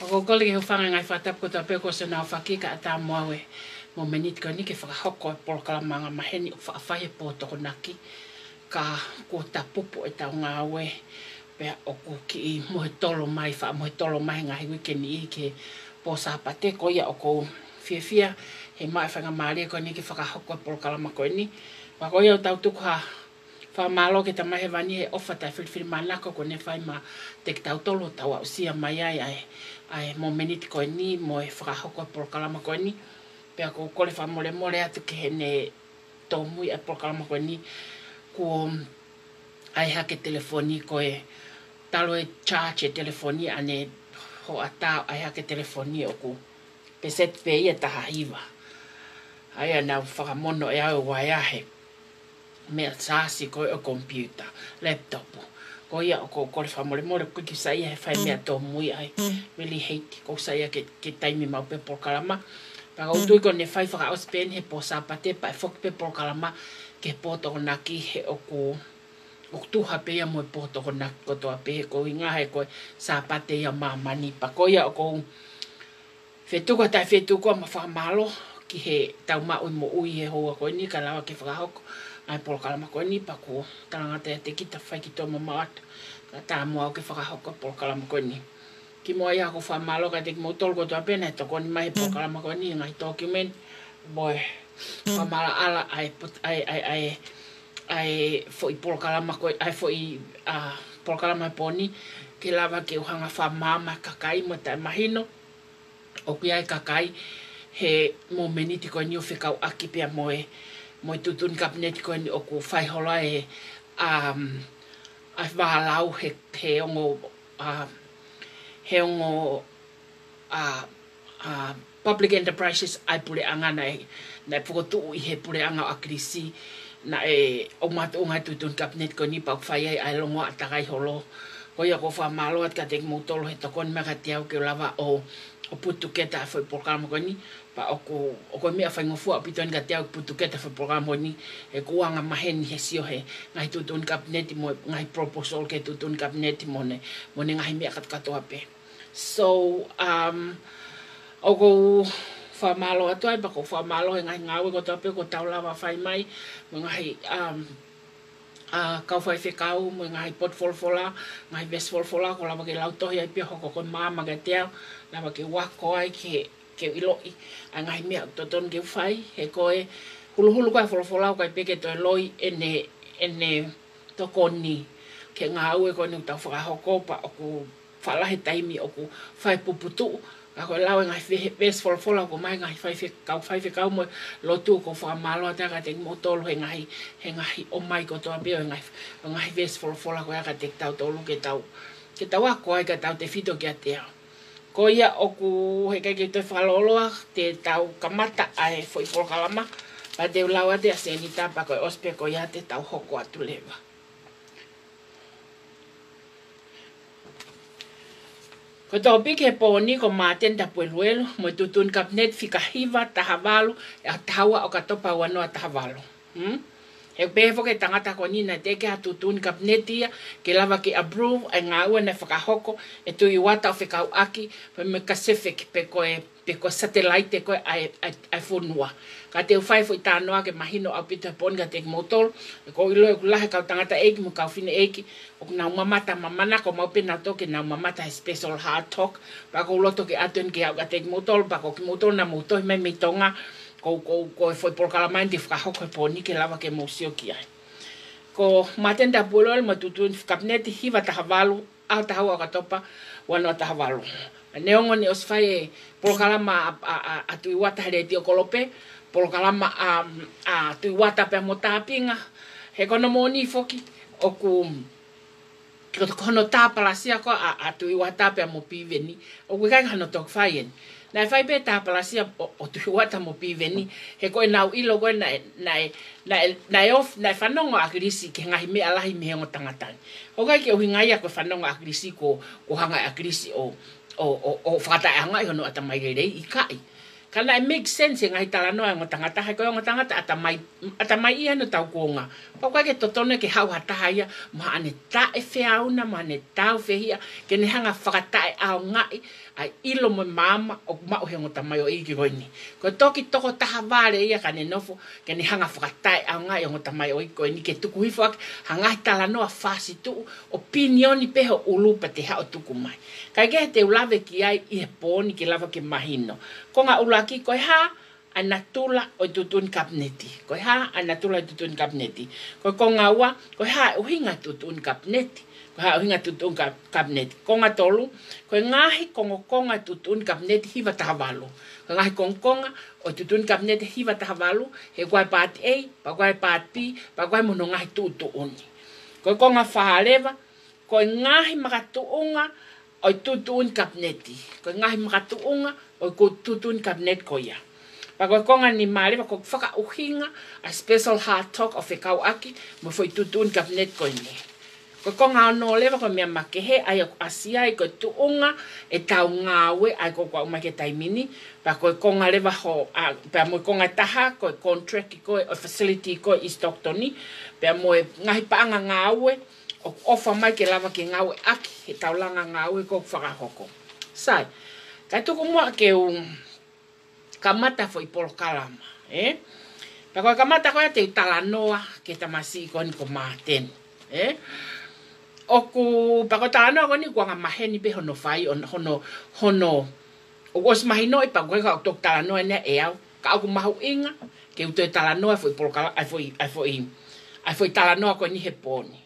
Ko kole ho fanga ngai fatap ko ta pe ko se na fakika ta moawe mo menit ko ni ke fa hoko por kala manga maheni fa fa he po to naki ka ko ta popo e ta ngawe pe o ko ki mo tolo mai fa mo tolo mai ngai weekend i ke po sa pate ko ya o ko fia he mai fanga mari ko ni ke fa hoko por kala ma ko ni pa ko ya ta tu ka fa malo ke ta mai vani e ofa ta fil manako ko ne fai ma te ta tolo ta wa sia mai ai mo menit ko ni mo e fra hoko por kalama ko ni pe ko ko le fa mole atu ke ne to mui e por kalama ko ni ko ai ha ke telefoni ko e talo e charge telefoni ane ho ata ai ha ke telefoni o ko pe set pe ia ta hiva ai ana fa mono e au wa ya he me sasi ko o computer laptop ko ia ko le famole ko ki sai e fai me to mui ai really hate ko sai ke time ma pe por kalama pa o tu ko ne fai fa o spen he po sa pate pa fok pe por kalama ke po to na ki he o ko o tu ha pe mo po to na ko to pe ko inga he ko sa pate ya mama ni pa ko ia ko fetu ko ma fa malo ki he tau ma o mo ui he ho ko ni kala ke fa ho ai por kalama ko ni pa ko tanga te kita fai ki to mama ta mo ke fa hoko por kalama ko ni ki mo ia ko fa malo ka te mo tol ko to pena to ko ni mai por kalama ko ni ngai document boy fa mala ala ai foi por kalama ko ai foi por kalama poni ke lava ke hanga fa mama kakai mo ta mahino o ki ai kakai he mo meniti ko ni o fika aki pe mo tutun kabinet ko ni o ko fai hola e ai valau he ongo public enterprises ai pule anga na foto i he pule anga akrisi na o mat o ngai tutun kabinet ko ni pa fai ai longo atakai holo ko ia ko fa malo at ka tek motolo he to kon me ka tiau ke lava o putuketa foi programa ko ni pa o ko me fa ngofu apiton ka tiau putuketa foi programa ni e ko anga maheni he sio he ngai tutun kabinet mo ngai proposal ke tutun kabinet mo ne ngai me ka to ape so o ko fa malo atu ai pa ko fa malo ngai ngawe ko to ape ko tau lava fai mai mo ngai kau fai kau mo ngai pot folfola ngai best folfola ko lava ke lauto ia pe ko mama ke tiau lava ke wako ai ke ilo ngai me toton ke fai he ko e hulu ka folfola ko pe ke to loi ene to koni ke ngau e ko ni ta fa hoko pa ko fala he taimi o ko fai puputu ako lawe ngai best folfola ko mai ngai fai kau mo lotu ko fa malo ta ka te motolo he ngai o mai ko to abe ngai best folfola ko ka te tau tolu ke tau ako ai ka tau te fito ke atea ko ia o ku he ke te faloloa te tau kamata ai foi por kalama pa te lawa te asenita pa ko ospe ko ia te tau hoko atu leva Ko tō pike pōni ko māten ta pueluelo, mo tutun kapnet fika hiva tahavalu, a tahawa o katopa wanoa tahavalu. He pefo ke tangata ko nina teke ha tutun kapnetia, ke lava ki approve, ai ngā ua na whakahoko, e tui wata o whikau aki, pe me Pacific, pe ko satellite koe ai whunua. Ka te uwhai fo i tānoa ke mahino au pita pōni ka te motol, e ko ilo e kulahe kau tangata eiki, mo kau whine eiki, o nau mamata mamana, ko maupena toke nau mamata he special hard talk, pa ko uloto ke atun ke au ka te motol, pa ko ki motol na motohi mai mi tonga, ko e foi por kalamain te whakahoko e pōni ke lava ke mōsio ki ai. Ko matenda pueloel ma tutun kapneti hiva tahavalu, au tahau au katopa, wano tahavalu. Neongo ni osfai e por kalama a tui wata here tio kolope, por kalama a tui wata pe mo tāpinga, he kono mōni foki, o ku kono tāpalasia ko a tui wata pe mo piveni, o ku kai kano tok whaien. Nai whai pe tāpalasia o tui wata mo piveni, he koe nau ilo koe nai whanongo a krisi ke ngahi me alahi me hengo tangatani. O kai ke uhingai a koe whanongo a krisi ko hanga a krisi o whakata e hangai hono ata mai rei i kai. Kana it makes sense ngai tala noa ngo tangata hai koe ngo tangata ata mai ia no tau konga. Pau kai ke totone ke hau hataha ia ma ane ta e whiauna ma ane tau whihia ke ne hanga whakata e au ngai ai ilo mo mama o mau he ngo tamai o iki koini. Ko toki toko taha vare ia ka ne nofo ke ne hanga whakata e au ngai o ngo tamai o iki koini ke tuku hifo hanga tala noa whasi tu opinioni peho ulupa te hao tuku mai. Kai ke te ulave ki ai i he pōni ke lava ke mahino. Ko ngā ulaki koe ha ana tula o tutun kapneti. Koe ha ana tula o tutun kapneti. Koe ko ngā ua, koe ha uhinga tutun kapneti. Koe ha uhinga tutun kapneti. Ko ngā tolu, koe ngahi konga tutun kapneti hiva tahavalu. Koe ngahi konga o tutun kapneti hiva tahavalu, he koe part A, pa koe part B, pa koe mono ngahi tutu uni. Koe ko ngā whahareva, koe ngahi makatuunga o tutun kapneti. Koe ngahi makatuunga o ko tutun kapnet ko ia. Pa koe konga ni marewa ko whaka uhinga a special hard talk o whekau aki mo foi tutun kapnet ko ini. Koe konga o no lewa ko mea makehe ai o asia ai koe tuunga e tau ngawe ai ko kwa umake taimini. Pa koe konga lewa ho, pa mo konga taha koe contract koe o facility koe i Stocktoni. Pa mo ngahi paanga ngawe o ofa mai ke lava ke ngawe aki he taulanga ngawe ko whakahoko. Sai, kai tuku mua ke kamata foi polo kalama, Pa koe kamata koe te talanoa ke tamasi ko ni ko maten, Oku, pa koe talanoa ko ni kua ngā maheni pe hono whai, hono, o os mahino i pa koe ka tok talanoa nea e au, ka au mahu inga, ke uto e talanoa foi polo kalama, ai foi talanoa ko ni he poni,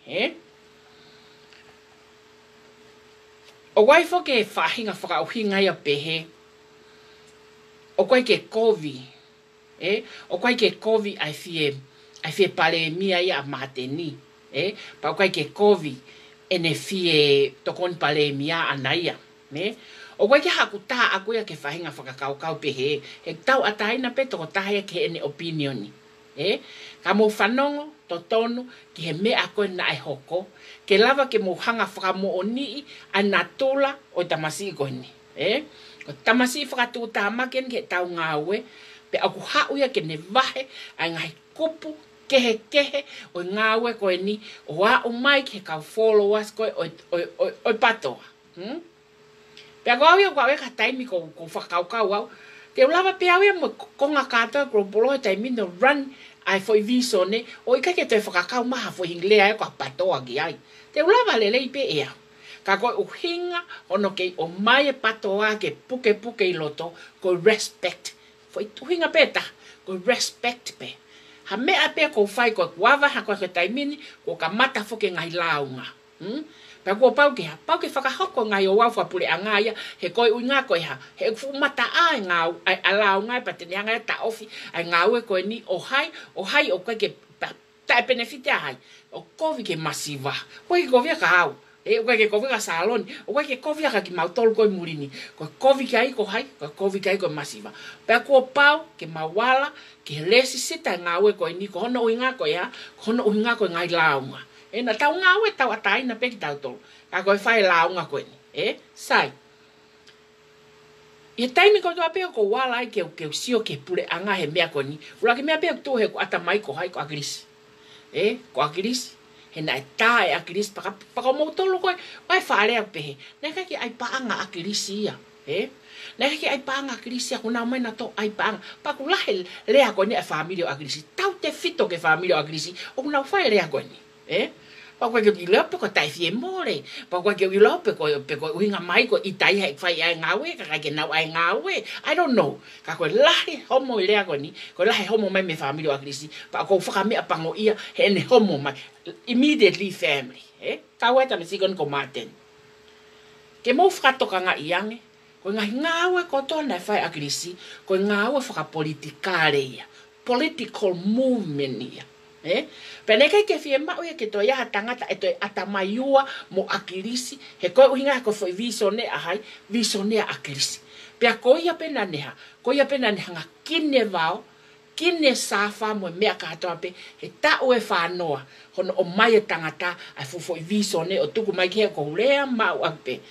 O waifo ke whahinga whakauhinga ia pehe, o koe ke kovi, o koe ke kovi ai fie pale mia ia mateni, pa o koe ke kovi ene fie tokoni pale mia anaia, o koe ke haku taha aku ia ke whahinga whakakaukau pehe, he tau ataina pe toko taha ke ene opinioni, ka mo whanongo, totonu, ki he mea koe na e hoko, ke lava ke mohanga whakamo o nii ana tula o tamasi koe ni. Ko tamasi whakatu tamaken ke tau ngawe, pe aku hau ia ke ne vahe, ai ngai kupu, kehe, o ngawe koe ni, o a o mai ke kau followers koe o patoa. Pe ako au ia kua weka taimi ko whakaukau au, te ulava pe au ia mo konga katoa kuro polo e taimi no run, ai foi viso ne o ika ke te whakakau maha foi hinglea e kua patoa ki ai. Te ulava lelei pe ea. Ka koe uhinga ono kei o mai e patoa ke puke i loto ko respect. Foi uhinga peta ko respect pe. Ha mea pe ko whai ko kuava ha koe ke taimini ko ka mata fuke ngai launga. Pa ko pau ke whakahoko ngai o wawha pule a ngai he koe ui ngā koe ha. He mata ai ngau ai alau ngai pa tene ngai ta ofi ai ngau e koe ni o hai o koe ke ta e benefite ai. O kovi ke masiva. Koe ke kovia ka hau. O koe ke kovia ka saloni. O koe ke kovia ka ki mautolu koe murini. Koe kovi ke ai ko hai. Koe kovi ke ai koe masiva. Pa ko pau ke mawala ke lesi sita ngau e koe ni ko hono ui ngā koe ha. Hono ui ngā koe ngai launga. Na tau ngau e tau atai na peki tau tolu. Ka koe whae launga koe ni. Sai. Ia taimi ko toa peo ko wala ke sio ke pule anga he mea koni. Ula ke mea peo tu he ko atamai ko hai ko agris. Ko agris. He na ta e agris paka mo tolo ko ai fale a pehe. Na ka ki ai paanga agris ia. Na ki ai paanga agris ia ko na mai na to ai paanga. Pa ku lahe lea koni a familia agris. Tau te fito ke familia agris. O na fai lea koni. Pa kwa ke lope ko tai fie more. Pa kwa ke lope ko uhinga mai ko itai hai fai ai ngawe ka ke nau ai ngawe. I don't know. Ka ko lahi homo lea ko ni. Ko lahi homo mai me family wa krisi. Pa ko faka me apango ia he ne homo mai immediately family. Ka weta me sigon ko maten. Ke mo frato ka nga iange. Ko nga ngawe ko to na fai akrisi. Ko ngawe faka politikare ia. Political movement ia. Pene kai ke fie mau ke to ya tangata e to atamaiua mo akirisi he ko uhinga ko foi visone ahai visone akirisi pe ko ia pena neha nga kine vao kine safa mo me ka to pe he ta o e fa noa hono o mai tangata ai foi visone o tuku mai ke ko lea mau akpe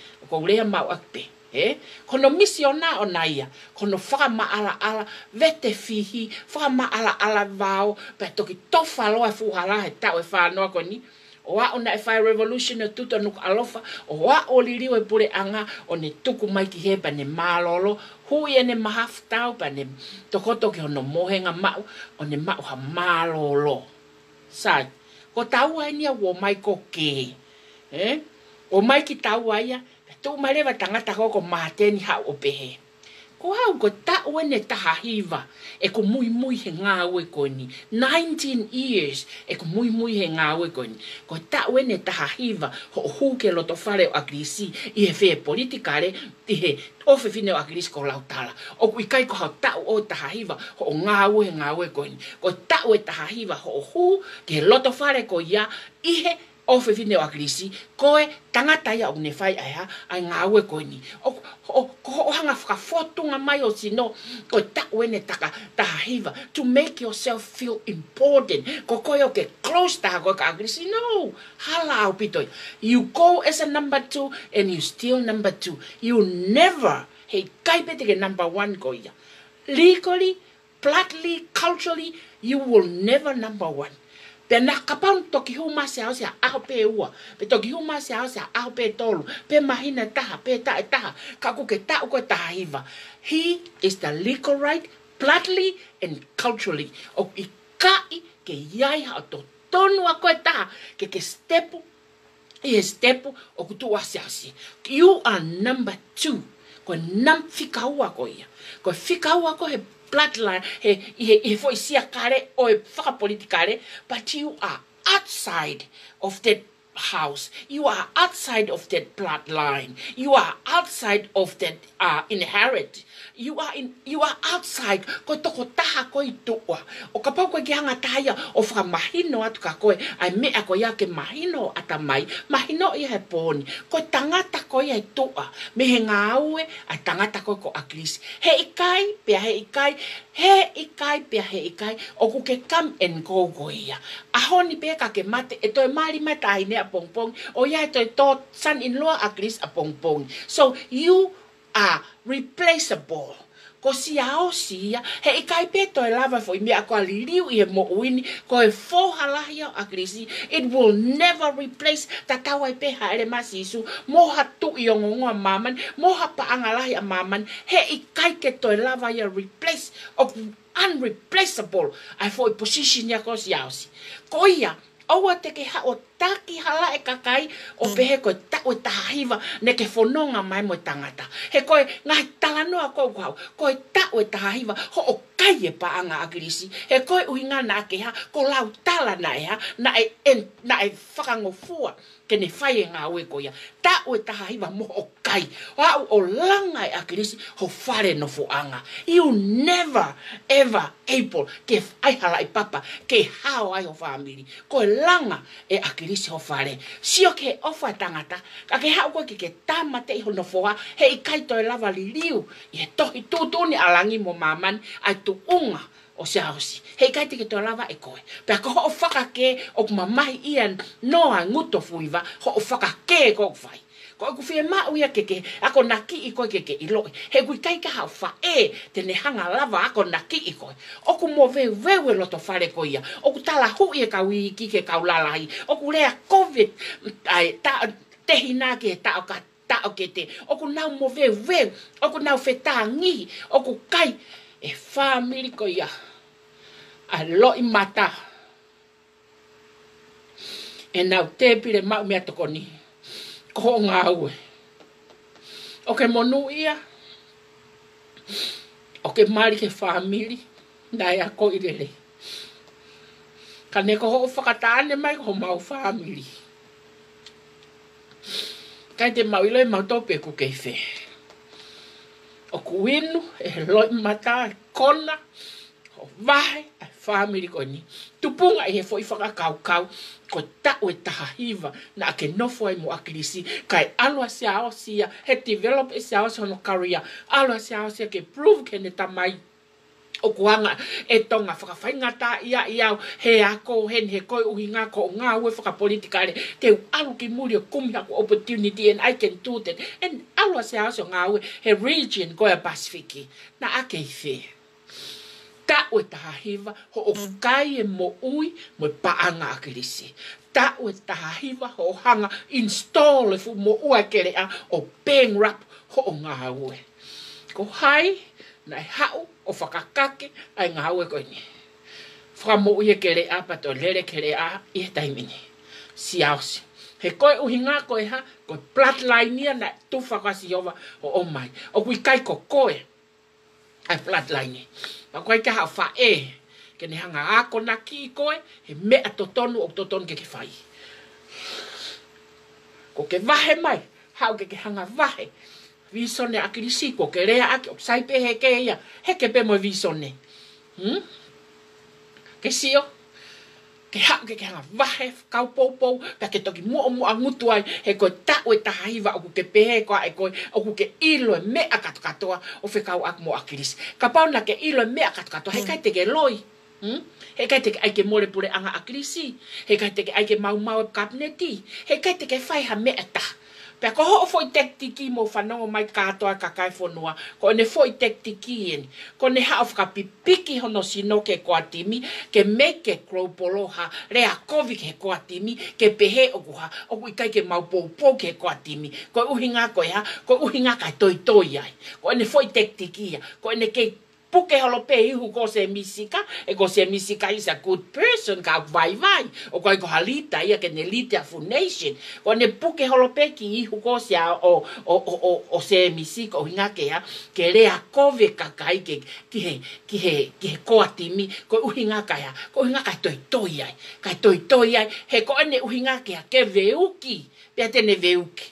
kono misiona o naia kono whaka maala ala vete fihi whaka maala ala vau pe toki tofa loa fuhala he tau e whanoa koni o a ona e whai revolution o tuto nuk alofa o a o liriu e pure anga o ne tuku mai ki he pa ne malolo hui e ne mahaf tau pa ne tokoto ki hono mohenga mau o ne mau ha malolo sai ko tau ai nia wo mai ko ke o mai ki tau ai tu malewa tangata ko mateni ha o pehe. Ko hau ko ta wene taha hiva e ko mui he ngawe ko ni 19 years e ko mui he ngawe ko ni. Ko ta wene taha hiva ho huke loto fare o agrisi i he fe politikare i he ofe fine o agrisi ko lautala. O ku ikai ko hau ta o taha hiva ho ngawe ko ni. Ko ta we taha hiva ho hu ke loto fare ko ia i he ofe fine o agrisi koe tangata ia o ne fai ai ngawe ko ni o hanga whakafotunga mai o sino ko takwe ne taka tahiva to make yourself feel important ko koe o ke close taha koe ka agrisi no hala au pitoi you go as a number 2 and you still number 2 you never hei kaipete ke number 1 ko ia legally platinly culturally you will never number 1 pe na kapau toki huma se au se aho pe ua pe toki huma se au se aho pe tolu pe mahina taha pe taha ka ku ke ta ko tahiva he is the legal right platinly and culturally o i kai ke yai ha to tonu a ko taha ke stepu o ku tu asiasi you are number 2 ko nam fikaua ko ia ko fikaua ko he bloodline he foi sia kare o fa politikare but you are outside of that house you are outside of that bloodline you are outside of that inherit you are outside ko toko taha ko itua o ka pau ko gianga taia o fa mahino atu ka koe ai me ako ya ke mahino atamai mahino ia he poni ko tangata ko ia itua me he ngaue a tangata ko akris he ikai pe he ikai o ku ke come and go ko ia a honi pe ka ke mate e to mali mata ine a pongpong o ia to son in law akris a pongpong so you are replaceable. Ko siao sia he ikai peto e lava foi me ako aliriu i mo wini ko e fohalahia agrisi it will never replace tatawa pe haere masisu moha tu iongonga maman moha pa angalahi maman he ikai ke to e lava ia replace of unreplaceable I foi position ya ko siao si ko ia owa te ke ha o taki hala e kakai o pehe ko ta o tahiva ne ke fononga mai mo tangata he koe ngai talanoa ko koe ta o tahiva ho o kai e pa anga agrisi he koe uhinga na ke ha ko lau tala na e ha na e whakangofua ke ne whai e ngā ue ko ia ta o tahiva mo o kai o langa e agrisi ho whare no fo anga you never ever able ke ai hala i papa ke hao ai o family ko langa e akirisi ho fare sio ke ofa tangata ka ke hao ko ke tamate ho no foa he ikai to lava liu e tohi tutuni alangi mo maman ai tu unga o siausi he ikai te ke to lava e koe pe ko ho faka ke o mamai ian noa nguto fuiva ho faka ke ko fai Ko ku fie ma uia keke ako naki I koe keke I loi. He kui kai ka hau fa te ne hanga lava ako naki I koe. Oku mo veu e loto whare ko ia. Oku tala hui e kau I ki ke kau lalai. Oku rea COVID ai tehi nā ke ta o ka ta o ke te. Oku nau mo veu. Oku nau whetā ngihi. Oku kai e whamiri ko ia. A loi mata. E nau te pire mau mea toko ni. Ko ngā ue. O ke monu ia. O ke mari ke whamiri. Nai a ko irere. Ka ne ko ho whakataane mai ko mau whamiri. Kai te mau iloi mau tope ku kei whe. O ku inu e loi mata kona. O vahe a whamiri ko ni. Tupunga I he fo I whakakau ko tau e taha hiva na ake nofo ai mo akirisi kai alua se ao sia he develop e se ao se hono karia alua se ao sia ke prove ke ne tamai o kuanga e tonga whakawhaingata ia iau he ako hen he koi uhinga ko ngā ue whakapolitikare te alu ki muri o kumia ko opportunity and I can do that and alua se ao se ngā ue he region koe a Pasifiki na ake I whee. Ta o taha hiva ho o kai e mo ui mo paanga akirisi. Ta o taha hiva ho hanga install e fu mo ua kere a o bang rap ho o ngā ue. Ko hai nai hau o whakakake ai ngā ue koe ni. Whaka mo ui kere a pato lere kere a I he taimini. Siausi. He koe uhinga koe ha koe bloodline ia na tu whakasi ova o mai. O kui kai ko koe ai bloodline. Ma koe ka hau wha ke ne hanga ako na ki koe, he mea totonu o totonu ke whai. Ko ke vahe mai, hau ke hanga vahe. Visone akirisi, ko ke rea aki, o saipe he ke ia, he ke pe mo visone. Ke sio, ke hau ke hanga vahe, kau poupou, ka ke toki mua ngutu ai, he koe tau e taha hiva, o ku ke pehe koa e koe, o ku ke ilo e mea katukatoa, o whekau ak mo akirisi. Ka pauna ke ilo e mea katukatoa, he kai te ke loi. He kai te ke aike more pure anga akirisi, he kai te ke aike mau e kabineti, he kai te ke whaiha mea taha. Pea ko ho foi tektiki mo whanongo mai katoa kakai whanua, ko ne foi tektiki eni. Ko ne hao whakapipiki hono sino ke koatimi, ke me ke kropoloha, rea kovi ke koatimi, ke pehe okuha, oku ikai ke maupoupo ke koatimi. Ko uhinga ko ha, ko uhinga kai toi ai. Ko ne foi tektiki ia, ko ne ke puke holope ihu ko se misika, e ko se misika is a good person, ka vai. O ko halita ia ke ne lita fu nation. Ko ne puke holope ki ihu ko se o se misika o hinga ke ha, ke rea kove kakai ki he koatimi, ko uhinga kai ha, ko uhinga kai toi ai. Kai toi ai, he ko ane uhinga ke ha, ke veuki, pia tene veuki.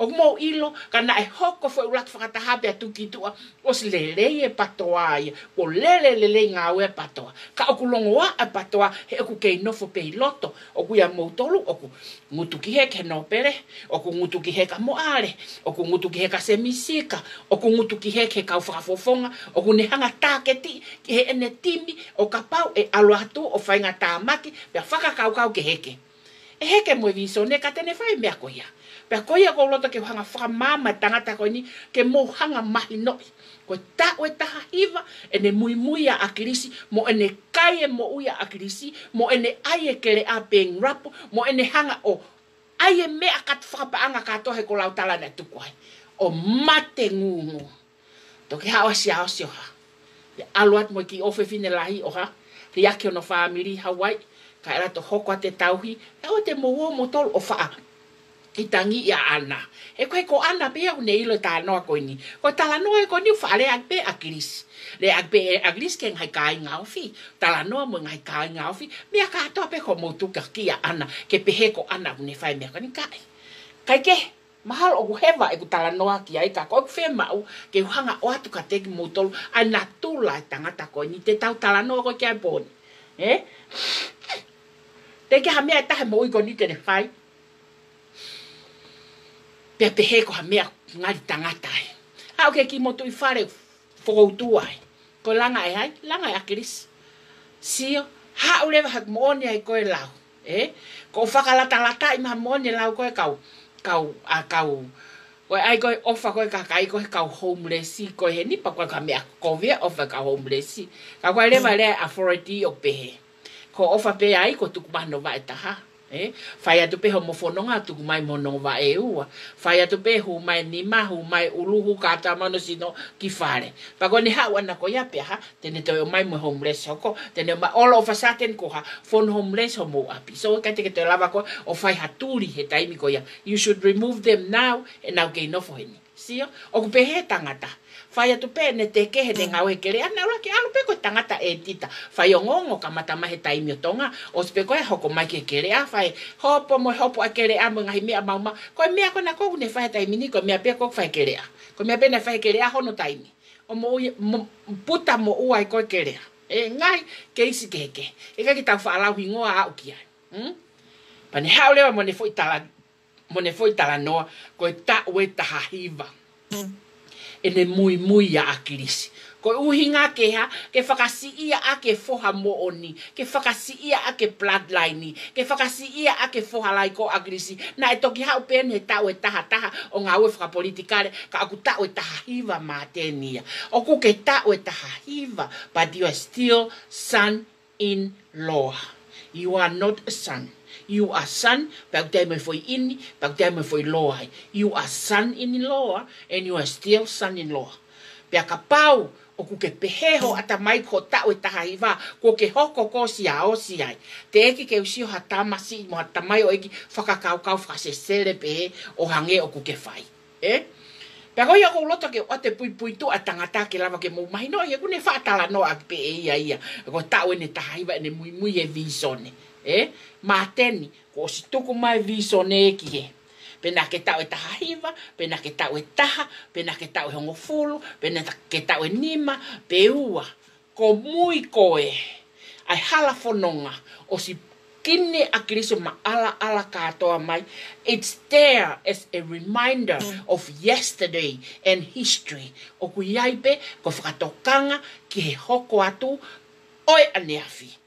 O mo ilo, kana e hoko foi ulat whakatahape a tuki tua, o se lelei e patoa ia, o lelei ngā ue patoa. Ka oku longoa a patoa, he oku kei nofo pei loto, oku ia moutolu, oku ngutuki he ke nopere, oku ngutuki he ka moare, oku ngutuki he ka semisika, oku ngutuki he ke kau whakafofonga, oku ne hanga tāketi, ki he ene timi, o ka pau e aluatu o whainga tāmaki, pia whakakau ke heke. E heke mo viso ne ka tene whai mea ko ia. Pea koia ko lota ke hanga whakamama tangata koe ni ke mo hanga mahi noi. Ko tau e taha hiva ene mui a akirisi, mo ene kai e mo uia akirisi, mo ene aie kere a peng rapo, mo ene hanga o aie mea kat whakapaanga katohe ko lautala na tukuai. O mate ngungu. Toki hawa si oha. Te aluat mo ki ofe fine lahi oha. Riaki ono whaamiri Hawaii. Ka era to hoko te tauhi. E o te mo tolu o wha. I tangi ia ana. E koe ko ana pia une ilo ta noa koe ni. Ko tala noa koe ni whaare agpe akiris. Le agpe akiris ke ngai kai ngaufi. Tala noa mo ngai kai ngaufi. Mea katoa pe ko motuka kia ana. Ke pehe ko ana une whae mea kani kai. Kai ke. Mahal o hewa e ku tala noa ki ai ka koe whe mau. Ke hanga o atu ka teki motolu. Ai na tula e tangata koe ni. Te tau tala noa koe kia poni. Te ke ha mea e tahe mo iko ni kene whai. Pea pehe ko ha mea ngari tangata ai. Hau ke ki motu I whare whakoutua ai. Ko langa e hai, langa e akiris. Sio, hau lewa hak moone ai koe lau. Ko whakalata I maha moone lau koe kau Koe ai koe ofa koe kakai koe kau homelessi. Koe he nipa koe ka mea kovia ofa ka homelessi. Ka koe lewa lea authority o pehe. Ko ofa pe ai ko tuku mano wa e taha. Whai atu pe ho mofononga tuku mai mono wa e ua. Whai atu pe hu mai nima, hu mai uluhu kata mano sino ki whare. Pako ni hau ana ko ia pe ha, tene toi o mai mo homeless hoko, tene ma all of a sudden ko ha, phone homeless ho mo api. So kate ke te lava ko, o whai haturi he taimi ko ia. You should remove them now, e nau kei nofo heni. Sio? O ku pe he tangata. Whai atu pe ne te kehe de ngau he kere, ana ula ke alu pe ko tangata e tita. Whai o ngongo ka mata mahe taimi o tonga, o sepe koe hoko mai ke kere a whai, hopo mo hopo a kere a mo ngahi mea mauma, koe mea kona kou ne whai taimi ni, koe mea pe kou whai kere a. Koe mea pe ne whai kere a hono taimi. O mo puta mo uai koe kere a. E ngai ke isi keke. E kai ki tau whaalau hingoa au ki ai. Pane hao lewa mo ne foi tala noa, koe ta ue taha hiva. Ene mui a akirisi. Ko uhinga ke ha, ke whakasi ia ake foha mo oni, ke whakasi ia ake bloodline, ke whakasi ia ake foha lai ko akirisi, na e toki hau pen he tau e taha o ngā ue whakapolitikare, ka aku tau e taha hiva mā tēnia. O ku ke tau e taha hiva, but you are still son-in-law. You are not a son. You are son, pag tayo mo foi ini, pag tayo mo foi loa. You are son-in-law, and you are still son-in-law. Pia ka pau, o ku ke peheho ata mai ko tau e taha hiva, ko ke hoko ko si a o si ai. Te eki ke usio hata masi, mo hata mai o eki whakakau whakasesele pehe, o hange o ku ke whai. Pia ko ia ko loto ke o te pui tu a tangata ke lava ke mou mahi no, ia kune whaatala no a pe ia. Ko tau e ne taha hiva, e ne mui e visone. Mateni, ko si tuku mai visone ki he. Pena ke tau e taha hiva, pena ke tau e taha, pena ke tau e hongo fulu, pena ke tau e nima, pe ua. Ko mui koe, ai hala whanonga, o si kine a kiriso ma ala katoa mai. It's there as a reminder of yesterday and history. O ku iaipe, ko whakatokanga ki he hoko atu, oi aneafi.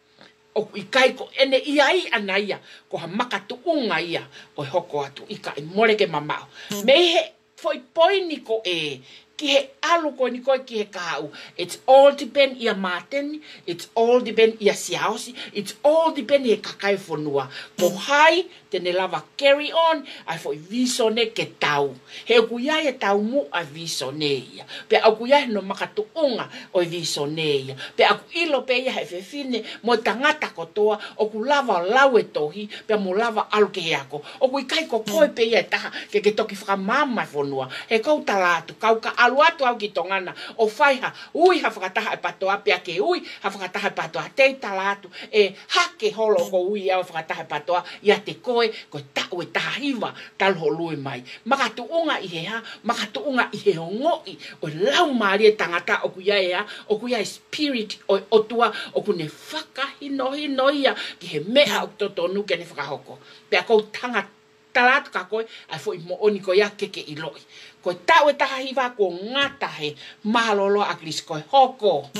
O ikai ko ene iai anaia, ko ha makatuunga ia, ko hoko atu, ika i more ke mamao. Me he foi poini ko ki he alu ko ni ko ki he kau. It's all depend ia mateni, it's all depend ia siaosi, it's all depend ia kakai fonua. Ko hai, tene lava carry on, ai foi visone ke tau. He kuia e tau mu a visone ia. Pe au kuia no makatuunga o visone ia. Pe aku ilo pe ia he fefine, mo tangata kotoa, o ku lava lau e tohi, pe mo lava alu ke heako. O ku ikai ko koe pe ia taha, ke toki whakamama fonua. He kou talatu, kau ka alu atu au ki tongana, o whaiha, ui ha whakataha e patoa, pia ke ui ha whakataha e patoa, te talatu, e hake holo ko ui au whakataha e patoa, ia te koe, ko tau e taha hiva, talho lui mai. Makatuunga i he ha, makatuunga i he ngoi, o lau maari e tangata o kuia e ha, o kuia e spirit o otua, o kune whakahino ia, ki he mea o totonu ke ne whakahoko. Pia kou tangata, talatu ka koe, ai fo i mo oni ko ia keke i loi. Ko tau e taha hiva ko ngata he mahalolo a kris koe hoko.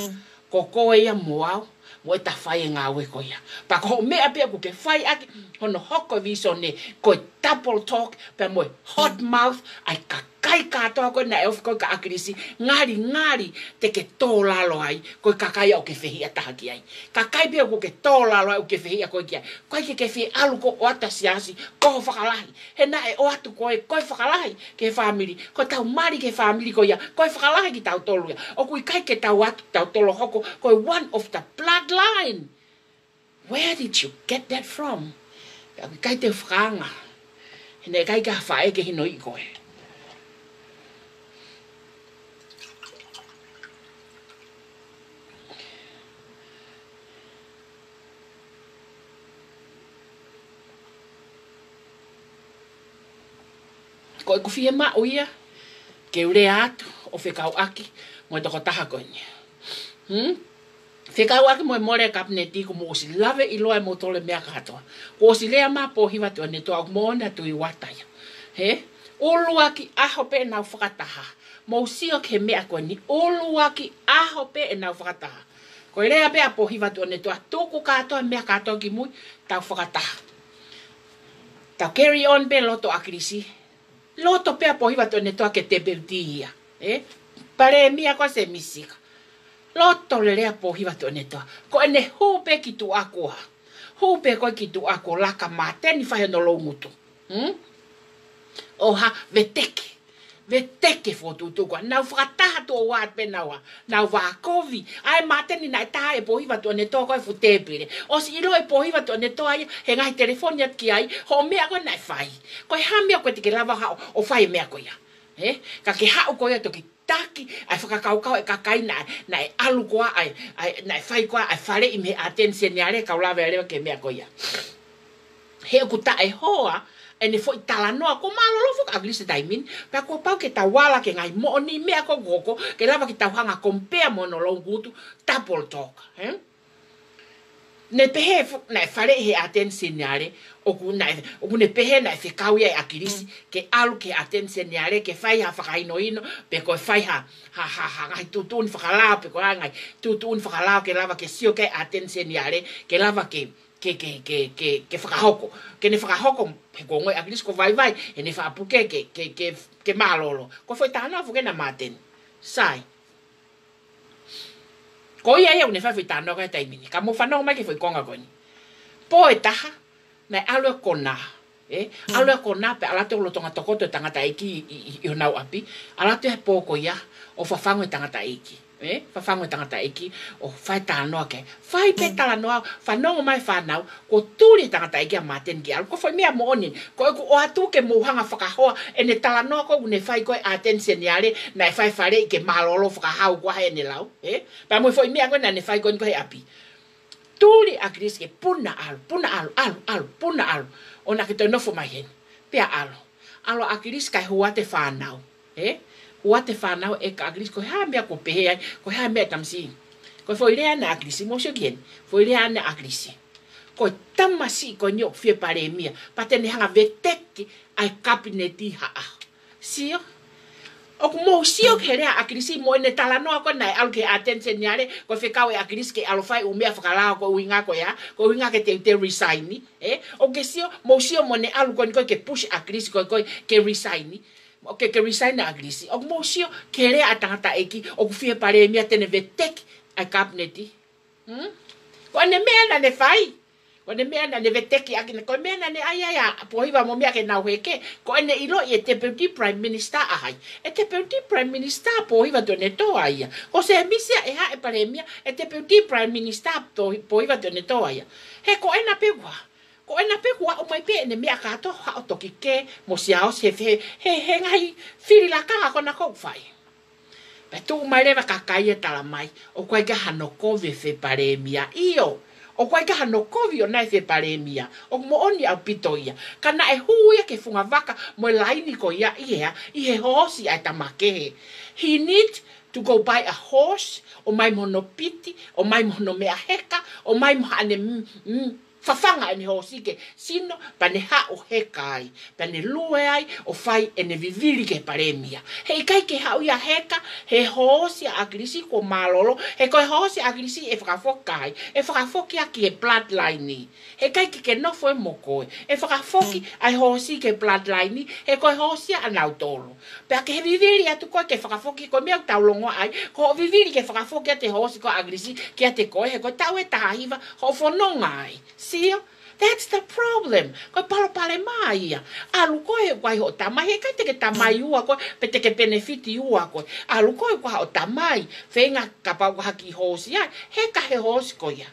Ko koe ia moau, mo e ta whai e ngā we ko ia. Pa ko mea pia ko ke whai aki, hono hoko viso ne, ko double talk, pa mo hot mouth, ai ka kai katoa koe na eof koe ka akirisi, ngari, te ke tō lalo ai, koe kakai au ke whehia taha ki ai. Kakai pia ko ke tō lalo ai, au ke whehia koe ki ai. Koe ke whi alu ko o ata siasi, koho whakalahi. He na e o atu koe whakalahi ke family. Koe tau mari ke family koe ia, koe whakalahi ki tau tolu ia. O kui kai ke tau atu, tau tolo hoko, koe one of the bloodline. Where did you get that from? Kai te whakanga. He ne kai ka whae ke hino i koe. Ko e kuwhia ma o ia, ke ure atu o whekau aki, mo e toko taha koe ni. Whekau aki mo e more kapneti ko mo o si lawe i loa mo tole mea katoa. Ko o si lea ma po hiwa tua ne toa mo na tui wataya. He? Ulu aki aho pe e nau whakataha. Mo sio ke mea koe ni, ulu aki aho pe e nau whakataha. Ko e lea pe a po hiwa tua ne toa tuku katoa mea katoa ki mui, tau whakataha. Tau carry on pe loto akirisi. Loto pea pohiva tone toa ke te beutia. Pare mia ko se misika. Loto le lea pohiva tone toa. Ko ene hupe ki tu akua. Hupe ko ki tu ako laka mateni whahe no longutu. Oha, veteke. Veteke fotu kwa. Nau whakataha tō wāt penawa. Nau wākovi. Ai mateni nai taha e pohiva tone toa koe futepire. O si ilo e pohiva tone toa ia. He ngahi telefoni at ki ai. Ho mea koe nai whai. Koe hamea koe teke lava hao. O whai mea koe ia. Ka ke hao koe toki taki. Ai whakakaukau e kakai nai alu koa. Nai whai koa. Ai whare i me atense ni are. Kau lawe arewa ke mea koe ia. He o kuta e hoa. Ene foi talanoa ko malolo fo aglise taimin pa ko pau ke tawala ke ngai mo ni me ko goko ke lava ki tawhanga compare monolong gutu tapol talk ne pehe na fare he attention yare o ku ne pehe na fe kauia akirisi ke alu ke attention yare ke fai ha whakaino ino pe ko fai ha ngai tutun whakalao pe ko ngai tutun whakalao ke lava ke sio ke attention yare ke lava ke whakahoko. Ke ne whakahoko, he ko ngoi akilis ko vai e ne whaapuke ke malolo. Ko foi tāna fuke na maten. Sai. Ko ia ia ne whai tāna ko e taimini. Ka mo whanau mai ke foi konga koni. Po e taha, nei alo e kona. Alo e kona pe alate o lotonga tokoto tangata iki i honau api. Alate he pōko ia o whawhango e tangata iki. Whawhango tangata iki o whai tānoa ke. Whai pe tānoa, whanongo mai whanau, ko tūri tangata iki a maten ki alu. Ko whai mea moonin, ko eku o atu ke muhanga whakahoa, e ne tānoa ko une whai koe attention yare, na e whai whare i ke malolo whakahau kua he ne lau. Pa mui whai mea koe na ne whai koe koe api. Tūri a kris ke puna alu, puna alu. O na ke toi nofo mai hen. Pea alu. Alu a kris kai huate whanau. Ua te whanau e ka agris, ko hea mea ko pehe ai, ko hea mea tamsi. Ko foi rea na agrisi, mo sio kien, foi rea na agrisi. Ko tamasi ko nyo fie pare mia, patene hanga veteki ai kabineti haa. Sio? O ku mo sio ke rea agrisi, mo ene talanoa ko nai alu ke attention niare, ko whekau e agrisi ke alofai umea whakalao ko uinga ko ya, ko uinga ke te resigni. O ke sio, mo sio mo ne alu ko ke push agrisi ko ke resigni. Ke resign na agrisi. O mo sio ke rea atangata eki, o ku fie pare mia tene veteki ai kabineti. Ko ane mea na ne whai. Ko ane mea na ne veteki akina. Ko mea na ne ai pohiwa mo mea ke nau heke. Ko ane ilo i e te Deputy Prime Minister ahai. E te Deputy Prime Minister pohiwa tone toa ia. Ko se misia e ha e pare mia, e te Deputy Prime Minister pohiwa tone toa ia. He ko ena pegua. Ko ena pegua o mai pe ne mea kato ha o toki ke mo siao se he ngai whiri la kanga kona kou whai. Pe tu mai rewa kakai e tala mai, o koe ka hano kovi whi pare mia iyo. O koe ka hano kovi o nai whi pare mia, o mo oni au pito ia. Kana e huia ke funga waka mo laini ko ia ia, i he hosi ai tamakehe. He need to go buy a horse, o mai mono piti, o mai mono mea heka, o mai mo ane whawhanga ane hosi ke sino, pa ne ha o hekai, pa ne lue ai, o whai ene viviri ke paremia. Hei kai ke hau ia heka, he hosi a agrisi ko malolo, he koe hosi a agrisi e whakafokai, e whakafoki a ki e bloodline ni. He kai ke nofo e mokoe, e whakafoki ai hosi ke bloodline ni, he koe hosi a nautolo. Pea ke he viviri atu koe ke whakafoki, koe mea taulongo ai, ko viviri ke whakafoki a te hosi ko agrisi, ki a te koe, he koe tau e tahiva, ho whanonga ai. That's the problem. Ko palo pale mai ia. Alu ko e kwai ho tamai he kai te ke tamai ua ko pe te ke benefiti ua ko. Alu ko e kwai ho tamai fenga kapa haki hosi ai. He ka he hosi ko ia.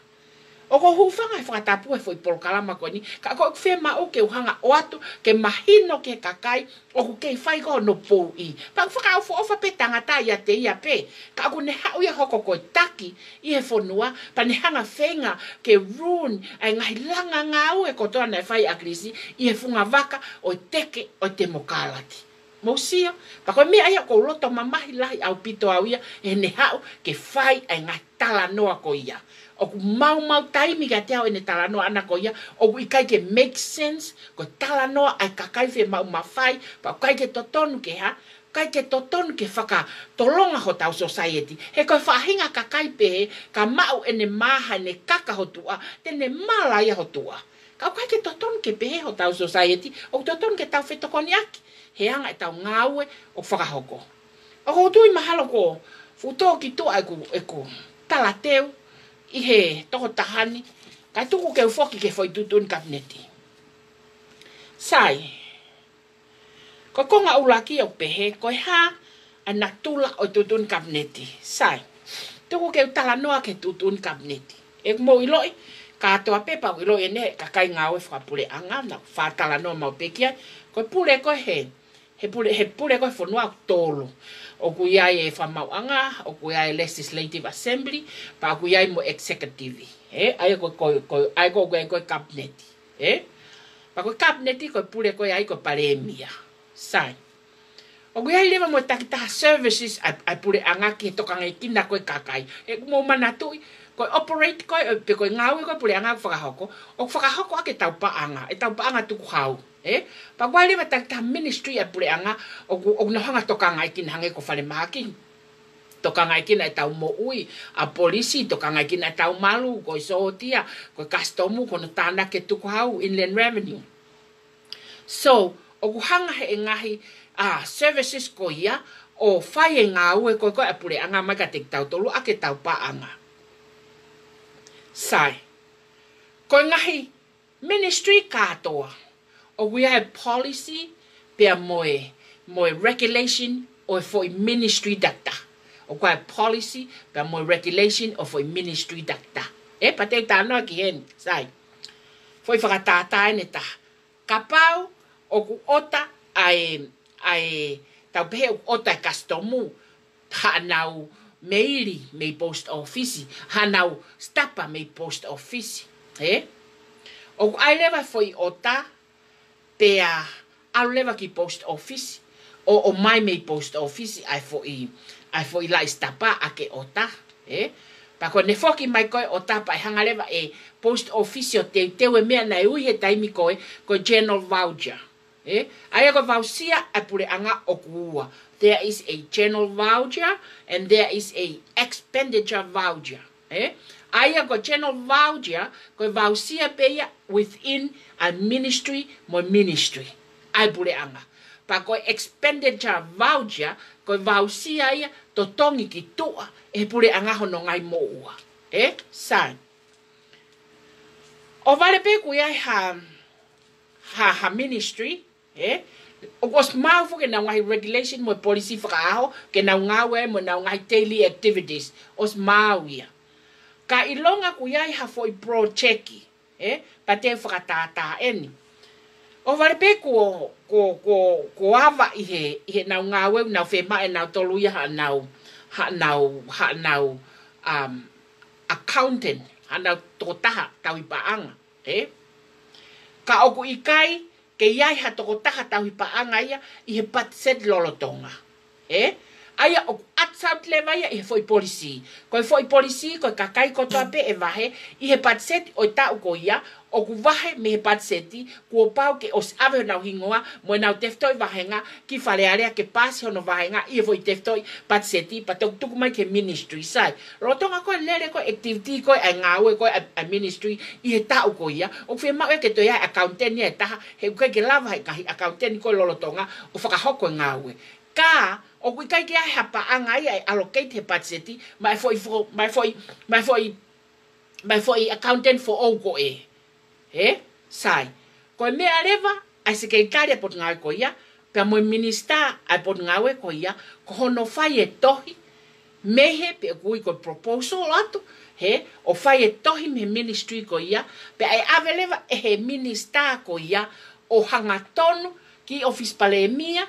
O ko hufanga e whakatapu e foi polokalama ko ni. Ka ko whema o ke uhanga o atu ke mahino ke kakai o ku ke whai ko no pou i. Pa whaka ufu ofa pe tangata ia te ia pe. Ka ku ne hau ia hoko ko taki i he whonua. Pa ne hanga whenga ke rune ai ngahi langa ngau e kotoa na e whai a krisi i he funga waka o teke o te mokalati. Mosio, pa koe mea ia ko loto mamahi lahi au pito au ia e ne hau ke whai ai ngahi tala noa ko ia. O ku mau taimi ka te hau ene tala noa ana ko ia, o ku ikai ke make sense, ko tala noa ai kakai whi mau mawhai, pa kai ke totonu ke ha, kai ke totonu ke whaka tolonga ho tau society. He koe whahinga kakai pehe, ka mau ene maha ne kaka hotua, tene malaya hotua. Ka koe ke toton ke pehe ho tau society, o toton ke tau whetokoni aki. He anga e tau ngāue o whakahoko. O ko tui mahalo ko, futo ki tu e ku tala teu, i he toko tahani, kai tuku ke ufoki ke foi tutun kabineti. Sai, ko konga ulaki o pehe, ko ha ana tula o tutun kabineti. Sai, tuku ke utala noa ke tutun kabineti. E mo iloi, ka atoa pepa o iloi ene, ka kai ngawe whapule anga, na whatala noa mau pekia, ko pule ko he pule ko fonua tolo. O ku iai e whamau anga, o ku iai legislative assembly, pa ku iai mo executive. Ai ko kabineti. Pa ko kabineti ko pule ko iai ko paremia. Sai. O ku iai lewa mo takitaha services ai pule anga ki tokanga ikina ko kakai. E mo manatui, ko operate ko pe ko ngawe ko pule anga whakahoko. O whakahoko ake tau pa anga, e tau pa anga tuku hau. Pa kwa lewa takitaha ministry ai pule anga, o nahanga tokanga ikina hange ko whale maki. Tokanga ikina e tau mo ui, a polisi, tokanga ikina e tau malu, ko isohotia, ko kastomu, ko no tāna ke tuku hau, inland revenue. So, o kuhanga he ngahi services ko ia, o whai e ngā ue ko e pule anga maka te tau tolu, ake tau pa anga. Sai, ko ngahi ministry katoa, o we have policy, pia moe regulation, o foi ministry data. O kwa policy, pia moe regulation, o foi ministry data. Pa te tānoa ki hen, sai. Foi whakatātai ne ta. Kapau, o ku ota ai tau pehe o ota e kastomu, hanau meiri mei post office, hanau stapa mei post office. O ku ai lewa foi ota, pea au lewa ki post office, o mai mei post office, ai foi la stapa ake ota. Pa ko ne foki mai koe o tapa e hanga lewa e post office o te e mea na ui he taimi koe ko general voucher. Aia ko voucher a pure anga o kuua. There is a general voucher and there is a expenditure voucher. Aia ko general voucher ko voucher peia within a ministry mo ministry. Ai pure anga. Pa ko expenditure voucher ko voucher ia to tongi ki tua e pure anga hono ngai mo ua. Sai. O vale pe ku ia ha ministry, o was mau ke na ngai regulation mo policy whakaaho, ke na ngawe mo na ngai daily activities, os mau ia. Ka ilonga ku ia ha foi projecti, pa te whakatata eni. O vale pe ko ava ihe na ngawe na fema e na tolu ia ha nau accountant, hana totaha tau ipaanga, Ka oku ikai, ke iai ha totaha tau ipaanga ia, ihe patset lolotonga, Aya oku atsaut lewa ia, ihe foi polisi. Koe foi polisi, koe kakai kotoa pe e vahe, ihe patset o tau ko ia, oku vahe me he patseti, kua pau ke os ave nau hingoa, mo nau teftoi vahenga, ki whalearea ke pasi hono vahenga, ie foi teftoi patseti, pa tuku mai ke ministry sai. Rotonga koe lere koe activity koe ai ngawe koe a ministry, ihe tau ko ia, o whia mau e ke toi ai accountant ia e taha, he koe ke lava he kahi accountant koe lolotonga, o whakahoko ngawe. Ka, o kui kai ki ai hapa anga ia e allocate he patseti, mai foi accountant for all ko e. Sai. Ko mea rewa, ai se kei kare pot ngawe ko ia, pia mo minister ai pot ngawe ko ia, ko hono fai e tohi, mehe pe kui ko proposal atu, o fai e tohi me ministry ko ia, pe ai ave lewa e he minister ko ia, o hangatonu ki office palemia,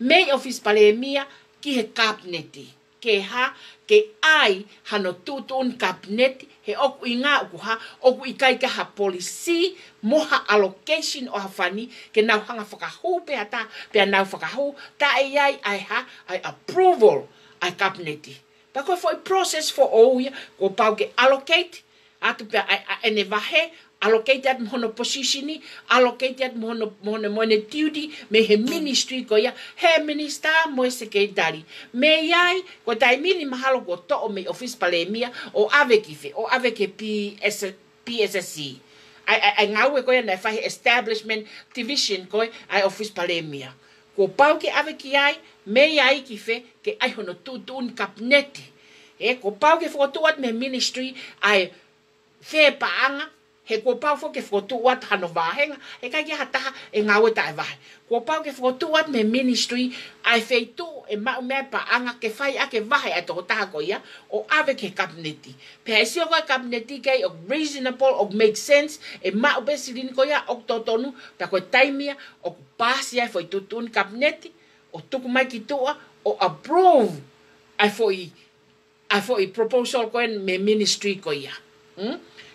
mei office palemia, ki he kabineti. Ke ai hano tutun kabineti, he oku i ngā uku ha, oku i kai ka ha policy, moha allocation o hawhani, ke nau hanga whakahu pe ata, pe nau whakahu, ta e ai ai approval ai kabineti. Pa koe foi process for all ia, ko pau ke allocate, atu pe ene vahe, allocated mono positioni, allocated mono duty, me he ministry ko ia, he minister mo se ke dari. Me iai, ko tai mini mahalo ko to o me office palemia, o ave ki fe, o ave ke PSSC. ai ngau ko na fa establishment division ko ai office palemia ko pau ke ave ki ai me ai ki fe ke ai hono tutun kapneti ko pau ke fotuat me ministry ai fe paanga he ko pau fo ke fotuat hano vahenga e ka ki hata e ngau ta vai ko pau ke fotuat me ministry ai fe tu e ma me paanga ke fai ake vai ato ta ko ia o ave ke kapneti pe si o kapneti ke o reasonable o make sense e ma o besilin ko ia o totonu ta ko taimia o pasia foi tutun kapneti o tuku mai ki tua o approve ai foi proposal ko me ministry ko ia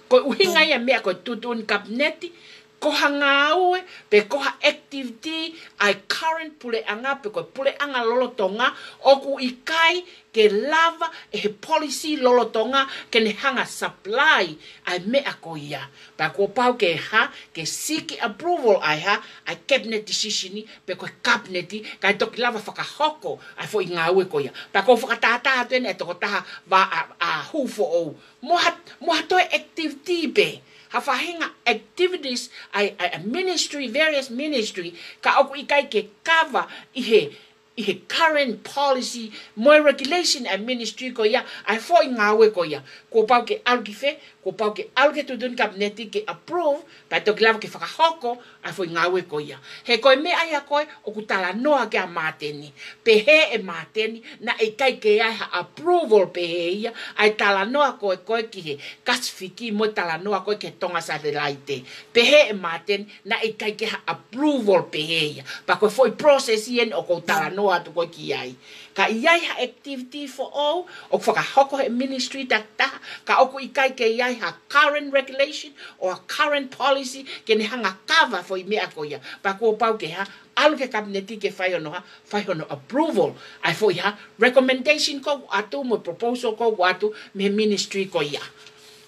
ko uhinga ia mea ko tutun kapneti ko hangaue pe ko ha activity ai current pule anga pe ko pule anga lolotonga o ku ikai ke lava e policy lolotonga ke ne hanga supply ai mea ko ia pa ko pau ke ha ke seek approval ai ha ai cabinet decision pe ko cabinet kai to lava faka hoko ai fo ngaue ko ia pa ko faka tata tene to ta va a hu fo o mo to activity be hafahinga activities ai ministry various ministry ka oku ikai ke cover ihe current policy mo regulation and ministry ko ya ai fo ngawe ko ya ko pau ke algife ko pau ke alge tudun cabinet ke approve pa to glava ke fakahoko ai fo ngawe ko ya he ko me ai ko okutala noa ke amateni pe he e mateni na ikai ke ai approval pe he ya ai tala noa ko ki he kasfiki mo tala noa ko ke tonga satellite pe he e mateni na ikai ke approval pe he ya pa ko foi process yen o ko tala noa to ko ki ai ka iai ha activity for all o fakahoko he ministry ta ka oku ikai ke iai ha current regulation or current policy ke ne hanga cover for me akoya pa ko pau ke ha alu ke cabinet ke fai ono approval ai fo ya recommendation ko atu mo proposal ko atu me ministry ko ya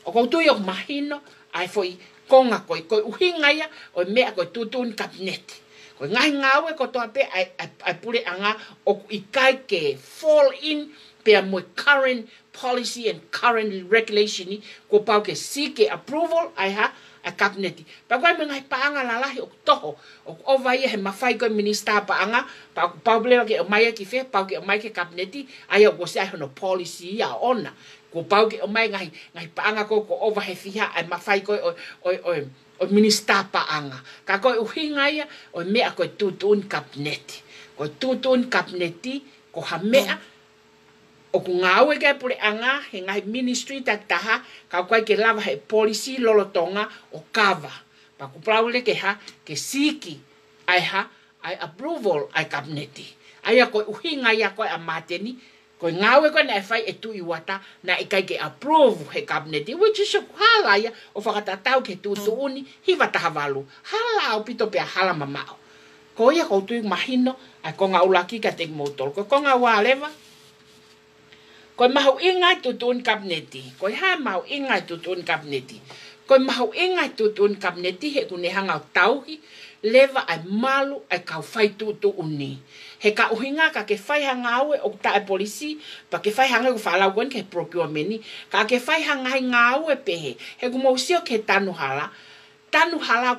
o ko tu yo mahino ai fo konga ko uhinga ya o me ko tutun cabinet ko ngai ngawe ko to ape ai pule anga o ikai ke fall in pe mo current policy and current regulation ko pau ke seek approval ai ha a cabinet pa ko me ngai paanga la lahi o toho o over he mafai ko minister paanga pa pable ke mai ki fe pa ke mai ke cabinet ai o se ai no policy ya ona ko pau ke mai ngai paanga ko over he fiha ai mafai ko o minister paanga ka ko uhinga ia o me ko tutun cabinet ko ha mea o ku ngawe ke pule anga he ngai ministry taha ka ko ke lava he policy lolotonga o cover pa ku praule ke ha ke siki ai approval ai cabinet ai ko uhinga ia ko amateni ko ngawe ko na fai e tu iwata na ikai ke approve he cabinet which is hala ia o fakata ke tutuni hivata havalu hala o pito pe hala mamao ko ia ko tu mahino ai ko ngaulaki ka tek motor ko ngawaleva ko mau inga tutun kabneti ko ha mau inga tutun kabneti ko mau inga tutun kabneti he kune hanga tauhi leva ai malu ai kau fai tutu uni he ka uhinga ka ke fai hanga awe o ta polisi pa ke fai hanga ko fala gon ke procurement ka ke fai hanga ngawe pe he ko mo sio ke tanu hala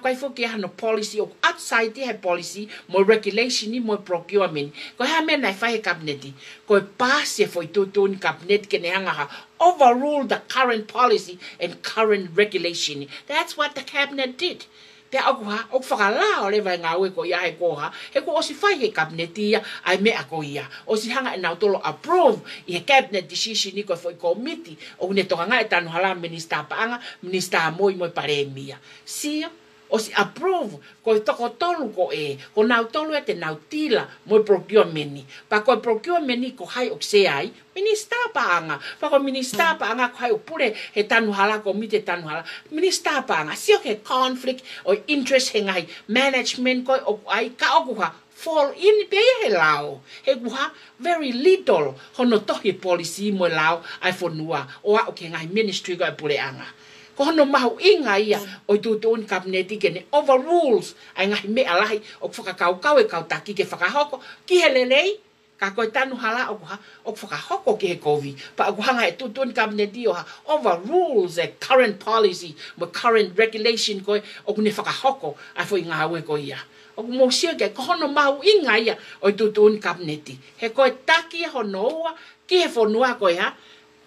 kai fo ke hano policy o outside the policy mo regulation ni mo procurement ko ha me na fai cabinet ko passe foi tutun cabinet ke ne hanga overrule the current policy and current regulation. That's what the cabinet did. Te aku ha o whakala o le vai ngā ue ko ia he koha he ko o si whai he cabinet ia ai mea ko ia o si hanga e nau tolo approve i he cabinet decision ni ko foi committee o ne toka ngai tanu hala minister paanga minister moi paremia sia o si approve ko toko tolu ko ko nau tolu e te nau tila mo procurement ni pa ko procurement ni ko hai o se ai minister paanga pa ko minister paanga ko hai o pure he tanu hala komite tanu hala minister paanga sio ke conflict o interest he ngai management ko o ai ka o ha fall in be he lao he ha very little hono tohi policy mo lao ai fonua o o ke ngai ministry ko pure anga ko no mau inga ia o tutun cabinet ke ne overrules ai ngai me alai o whakakau kau e kau taki ke whakahoko ki helelei ka koe tanu hala o whakahoko ki he kovi. Pa o hanga e tutun kabineti o ha overrules a current policy, mo current regulation koe o kune whakahoko a fo i ngā haue ko ia. O mo sia ke kohono mahu inga ia o i tutun kabineti. He koe taki e hono ua ki he whonua koe ha,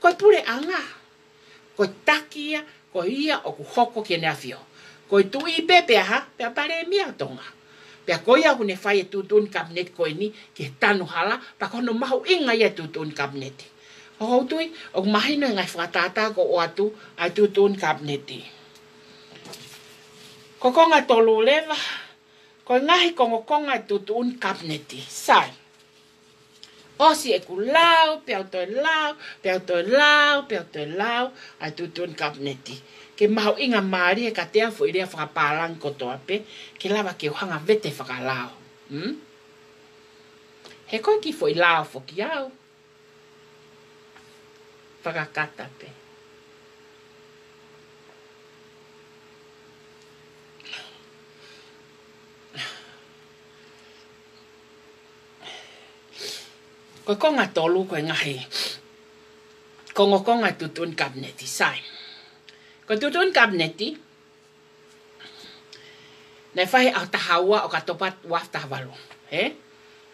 koe pure anga. Koe taki ia, koe ia o ku hoko ki ne awhio. Koe tui pepe ha, pea pare e mia tonga. Pea koe au ne whai e tutun kabineti koe ni ki he tanu hala, pa kono mahu inga ia tutun kabineti. O hautui, o mahino ngai whakatata ko o atu ai tutun kabineti. Ko konga tolu lewa, ko ngahi konga tutun kabineti. Sai. Osi e ku lau, pea toi lau, pea toi lau, pea toi lau, ai tutun kabineti. Ke mahu inga maari e ka tea fo irea whakapalang ko toa pe, ke lawa ke uhanga vete whakalao. He koe ki fo i lao fo ki au. Whakakata pe. Koe konga tolu koe ngahi. Konga tutun kabineti sai. Ko tutun kabineti, nei whahe au tahaua o katopat waf tahawalo.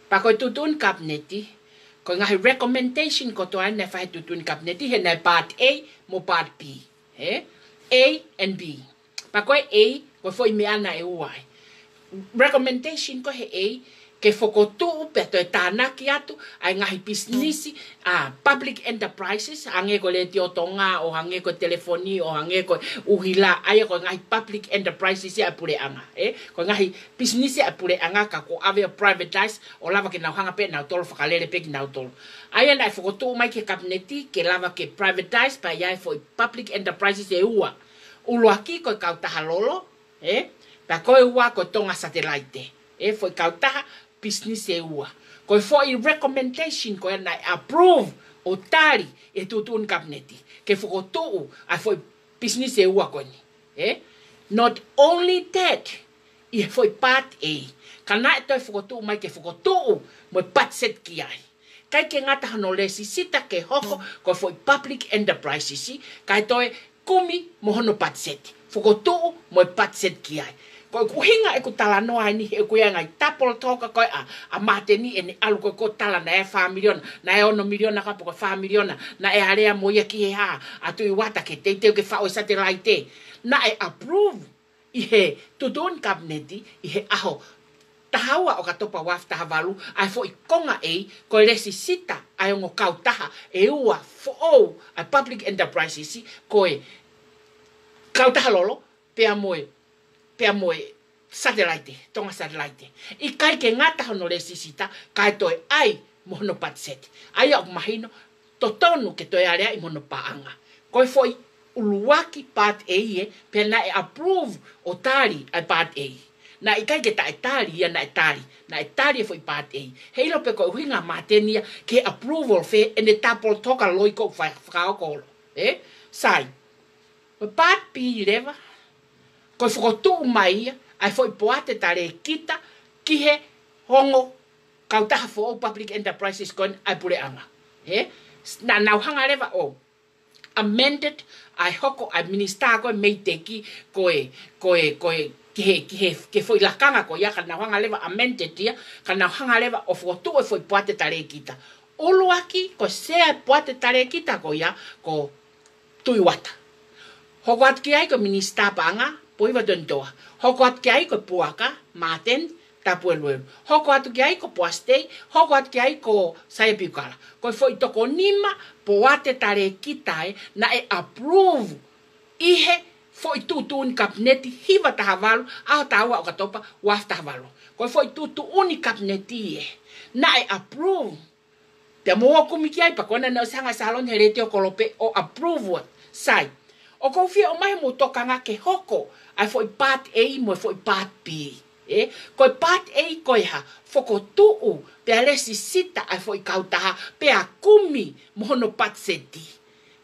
Pa ko tutun kabineti, ko ngahi recommendation ko toa nei whahe tutun kabineti, he nei part A mo part B. A and B. Pa koe A, ko foi me ana e uai. Recommendation ko he A, ke whokotuu pe toi tānaki atu ai ngahi business public enterprises hange ko le tio tonga o hange ko telefoni o hange ko uhila ai ko ngahi public enterprises ya pure anga ko ngahi business ya pure anga ka ko ave privatize o lava ke na hanga pe na tolo whakalele pe ki na tolo ai na whokotuu mai ke kabineti ke lava ke privatize pa ia for public enterprises e ua uluaki ko kautaha lolo pa ko ua ko tonga satellite foi kautaha business e ua. Koe foi recommendation koe na approve o tari e tutun kabineti. Ke whakotuu a foi business e ua koe ni. Not only that, i foi part A. Kana e toi whakotuu mai ke whakotuu mo patset ki ai. Kai ke ngata hano lesi sita ke hoko koe foi public enterprises kai toi kumi mo hono patset. Whakotuu mo patset ki ai. Ko kuhinga e ku tala noa ni e ku ngai tapol toka ko a mateni e ni alu ko tala na e fa miliona na e ono miliona ka ko fa miliona na e area mo ye ki ha atu i wata ke te ke fa o satellite na e approve i he tutun kabineti i he aho tahaua o ka topa waf tahavalu ai fo i konga e ko lesi sita ai ngo kautaha e ua fo o a public enterprises ko e kautaha lolo pe moe satellite, tonga satellite. I kai ke ngata hono le sisita, kai toi ai mohono patset. Ai au mahino, to tonu ke toi area i mohono paanga. Koi foi uluaki part A pe na e approve o tari ai part A. Na i kai ke ta e tari ia na e tari. Na e tari e foi part A. Heilo pe ko uhinga matenia ke approval fe ene tapol toka loiko whakaokolo. Sai. Part B leva. Ko whakotuu mai ai foi poate tare kita ki he hongo kautaha fo o public enterprises kon ai pure anga. Na hanga lewa o amended ai hoko ai minister ko mei teki ke foi lakanga ko ya kana hanga lewa amended dia kana hanga lewa o whakotuu foi poate tare kita. Uluaki ko sea poate tare kita ko ya ko tuiwata. Hoko ki ai ko minister panga poi va dontoa. Hoko at ki ai ko puaka, maten, tapueluelu. Hoko atu ki ai ko puastei, hoko at ki ai ko saipiukala. Ko foi toko nima poate tare kitai na e approve ihe foi tutun kabineti hiva tahavalu, aho taua o katopa waf tahavalu. Ko foi tutu uni kabineti na e approve. Te moa kumiki ai pa kona na sanga salon herete o kolope o approve sai. O ko fia o mai mo toka nga ke hoko ai foi part A mo foi part B. Ko part A ko ha foko tuu pe alesi sita ai foi kautaha pe a kumi mohono patseti.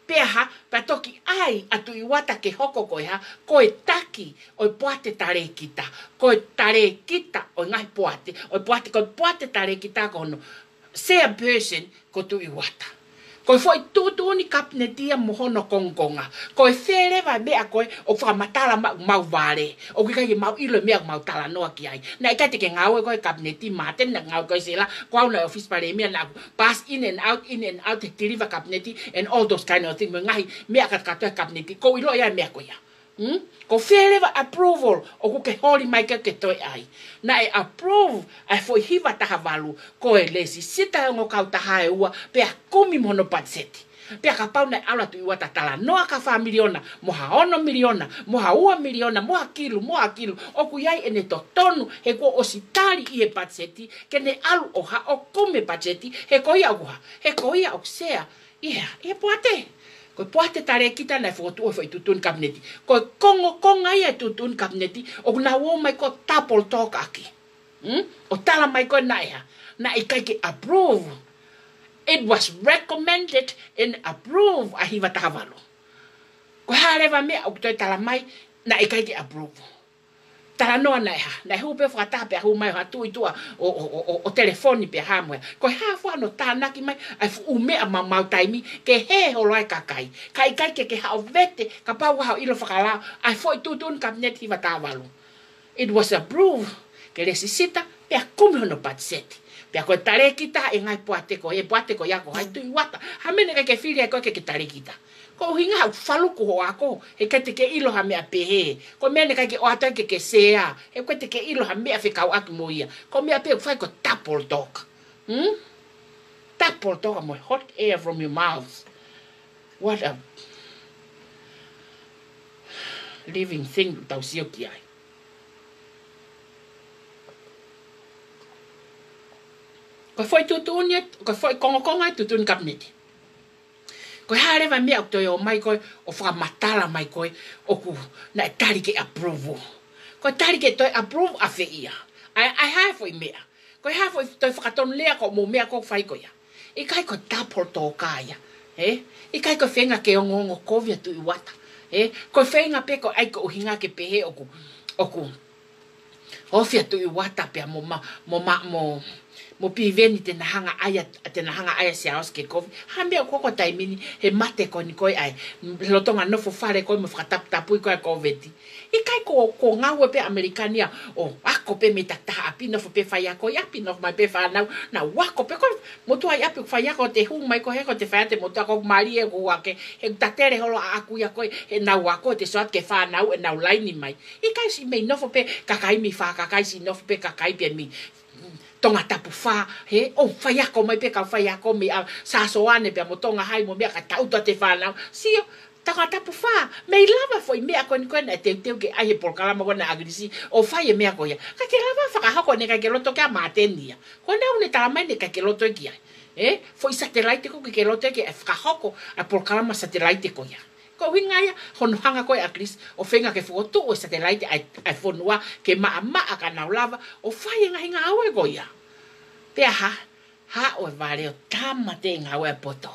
Pe ha pa toki ai atu iwata ke hoko ko ha ko e taki o poate tare kita. Ko tare kita o ngai poate. O poate ko poate tare kita ko no sea person ko tu i wata. Ko foi tutu ni kapnetia mohono kongonga. Ko fere va be a ko o fa matala mau vale. O ki kai mau ilo me mau tala no ki ai. Na ka te ke ngau ko kapneti maten na ngau ko sela ko na office pare me na pass in and out te deliver kapneti and all those kind of things ngai me ka ka kapneti ko ilo ya me ko ya. Ko fere va approval o ko ke holi mai ke toi ai. Na e approve ai foi hiva taha valu ko e lesi sita ngo kau taha e ua pe a kumi mono patseti. Pe a ka pau na ala tu iwa tatala noa ka fa miliona moha ono miliona moha ua miliona moha kilu o ku yai ene to tonu he ko ositali i e patseti ke ne alu o ha o kumi patseti he ko ia uha he ko ia o sea ia e poate. Ko poate tare kita na foto o foi tutun kabineti. Ko konga ia tutun kabineti o na wo mai ko tapol talk aki. O tala mai ko na ia. Na ikai ke approve. It was recommended and approved a hiva tavalo. Ko hareva me o toi tala mai na ikai ke approve. Tala noa na iha. Na hu pe whakata pe hu mai hatu i tua o telefoni pe hamwe. Ko ha whano tānaki mai ai fu mea mau taimi ke he holoi kakai. Kai ke hao vete ka pau hao ilo whakalao ai foi tutun kabinet hiva tāwalu. It was approved. Ke resi sita pe a kumi hono patseti. Pe a koe tare kita e ngai poate ko yako hai tui wata. Hamene ke whiri ko ke tare kita. Ko hinga hau whaluku ho ako, he kai te ke ilo ha mea pehe. Ko mene kai ke o atai ke sea, he kai te ke ilo ha mea whikau aki mo ia. Ko mea pehe whai ko tapol talk. Tapol talk, mo hot air from your mouth. What a living thing tau sio ki ai. Ko foi tutunia, ko foi konga tutun kabineti. Ko hare va mea to yo mai ko o fa matala mai ko o ku na tari ke approve. Ko tari ke to approve a feia. I have foi mea. Ko have foi to fa ton lea ko mo mea ko fai ko ya. I kai ko tapol to kaya. I kai ko fenga ke ongo kovia tu iwata. Ko fenga pe ko ai ko hinga ke pehe o ku. Ofia tu iwata pe mo piveni te nahanga aya se aos ke kovi. Hambea koko taimini he mate ko ni koi ai. Lotonga no fufare koi mo whakatapui koi koveti. I kai ko ngawe pe Amerikania o ako pe me tataha api no pe whaiako i api no mai pe whanau. Na wako pe ko motua i api whaiako te hu mai ko heko te whaiate motua ko marie ko wake. He tatere holo a aku ia koi he nau wako te soat ke whanau e nau laini mai. I kai si mei nofo pe kakai mi whakakai si nofo pe kakai pe mi. Tonga tapu wha, o whaiako mai pe ka whaiako mi a sasoane pe a mo tonga hai mo mea ka tauta te whanau. Sio, tonga tapu wha, mei lava foi mea koe ni koe na teu ke ahe polkalama koe na agrisi, o whai e mea koe. Ka ke lava whakahako ne ka ke loto ke a matenia. Koe na une tala mai ne ka ke loto e ki ai. Foi satellite ko ke loto e ke whakahoko a polkalama satellite koe. Ko winga ia hono hanga koe a Chris o whenga ke whotu o satellite ai whonua ke maa ka nau lava o whai nga hinga aue koe ia. Pea ha o vale o tama te nga aue poto.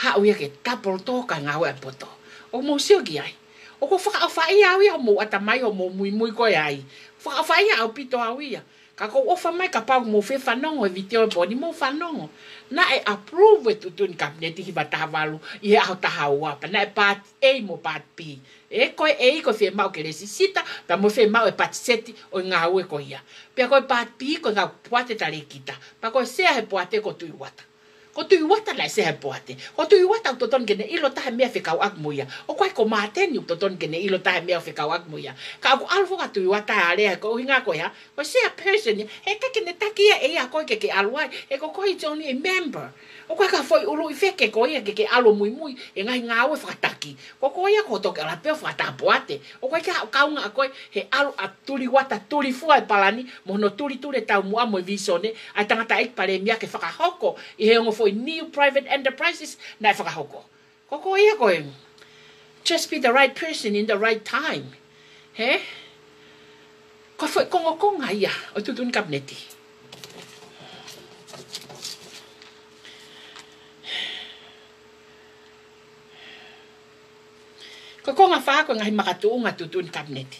Ha o ia ke tapol toka nga aue poto. O mo sio ki ai. O ko whaka o whai au ia o mo atamai o mo mui koe ai. Whaka o whai au pito au ia. Ka ko ofa mai ka pau mo fe whanongo e viteo e boni mo whanongo. Na e approve e tutun kabineti hiva tahavalu i e aho taha uapa. Na e part A mo part B. E koe e ko fe mau ke resi sita, pa mo fe mau e part seti o ngā ue ko ia. Pea koe part B ko ngā puate tare kita. Pa koe sea he puate ko tui wata. Ko tui wata lai sea he puate. Ko tui wata u toton kene ilo tahe mea whikau akmuia. O koe ko māteni u toton kene ilo tahe mea whikau akmuia. Ka aku alfo ka tui wata a rea ko hinga koe ha. Ko sea person he ka kene takia e a koe ke aluai. E ko koe it's only a member. O koe ka foi ulu i wheke ko ia ke alo mui e ngai ngā ue whakataki. Ko koe ia ko toke ala peo whakatapuate. O koe ka kaunga a koe he alu a turi wata turi fua e palani mohono turi tau mua mo i visone ai tangata ik pare mea ke whakahoko i he ongo foi new private enterprises na whakahoko. Ko koe ia koe just be the right person in the right time. Ko foi konga ia o tutun kabineti. Ko konga whako ngai makatuunga tutun kabineti.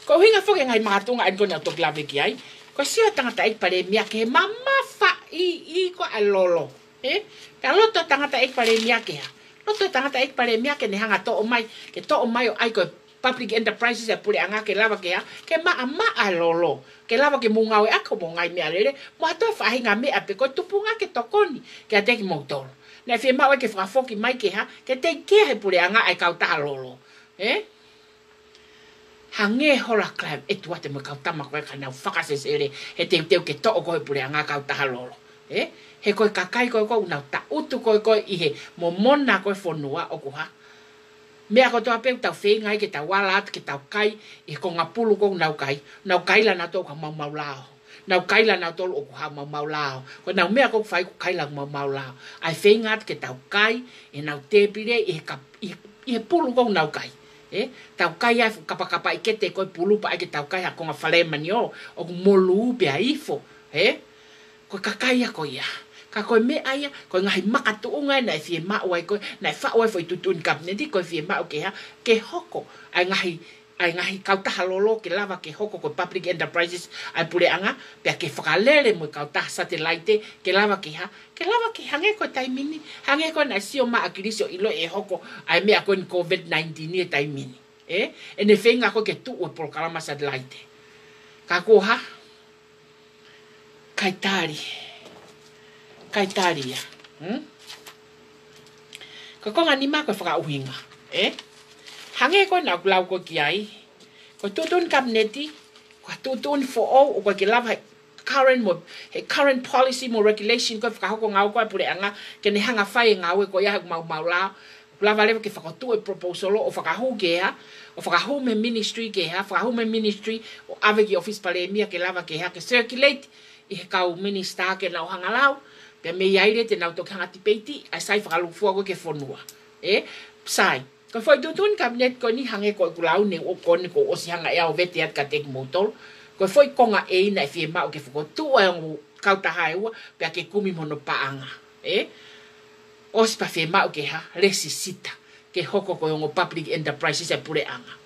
Ko hinga whoke ngai makatuunga en kona tok lave ki ai. Ko sio tangata ik pare mea ke mama i ko alolo. Pe loto tangata ek pare miake ha. Loto tangata ek pare miake ne hanga to o mai, ke to o mai o ai ko public enterprises e pure anga ke lava ke ha, ke ma alolo. Ke lava ke munga o ako mo ngai mea lere, mo ato fa hinga me ape ko tupunga ke tokoni, ke ate ki moutolo. Na fie ma o ke whakafoki mai ke ha, ke te kia he pure anga ai kautaha lolo. Hange hola club e tua te mo kautama koe kana whakasesere he te teu ke to o koe pure anga kautaha lolo. He koe kakai koe koe unau ta utu koe koe i he mo mona koe whonua o kuha. Mea ko toa peu tau whengai ke tau walat ke tau kai i ko ngā pulu ko nau kai la na tō ka mau lao. Nau kai la na tō o kuha mau lao. Ko nau mea ko whai ko kai la mau lao. Ai whengat ke tau kai e nau tepire i he pulu ko nau kai. Tau kai ai kapakapa i kete koe pulu pa ai ke tau kai a ko ngā whale mani o ku molu upe a ifo. Ko kakai a ko ia. Ka koe me aia, koe ngahi makatu unga na fie mao ai koe, na whao ai foi tutun kabineti, koe fie mao ke ha, ke hoko. Ai ngahi kautaha lolo ke lava ke hoko koe public enterprises, ai pure anga, pia ke whakalere mo kautaha satellite, ke lava ke ha, hange koe taimini, hange koe na sio maa kirisio ilo e hoko, ai mea koe ni COVID-19 e taimini. E ne whenga koe ke tuu e polokalama satellite. Ka koha, kai taria. Ko konga ni ma ko whakauhinga. Hange ko na kulau ko ki ai. Ko tutun kabineti, ko tutun for all, o ko ki lava current policy mo regulation ko whakahoko ngau ko ai pure anga, ke ne hanga whai ngau e ko ia mau lao. Lava lewa ke whakatu e proposal o whakahu ke ha, o whakahu me ministry ke ha, whakahu me ministry, o ave ki office palemia ke lava ke ha, ke circulate, i he kau minister ke nau hangalau, pe me iaire te nau toki hangati peiti, ai sai whakalufua koe ke whonua. Sai. Ko whai tutun kabinet ko ni hange koe kulau ne o kone ko osi hanga ea o vete at ka teki moutol. Ko whai konga e ina e fie mao ke whakotu e o kautaha e ua, pe ke kumi mono paanga. Osi pa fie mao ke ha, resi sita, ke hoko koe o public enterprises e pure anga.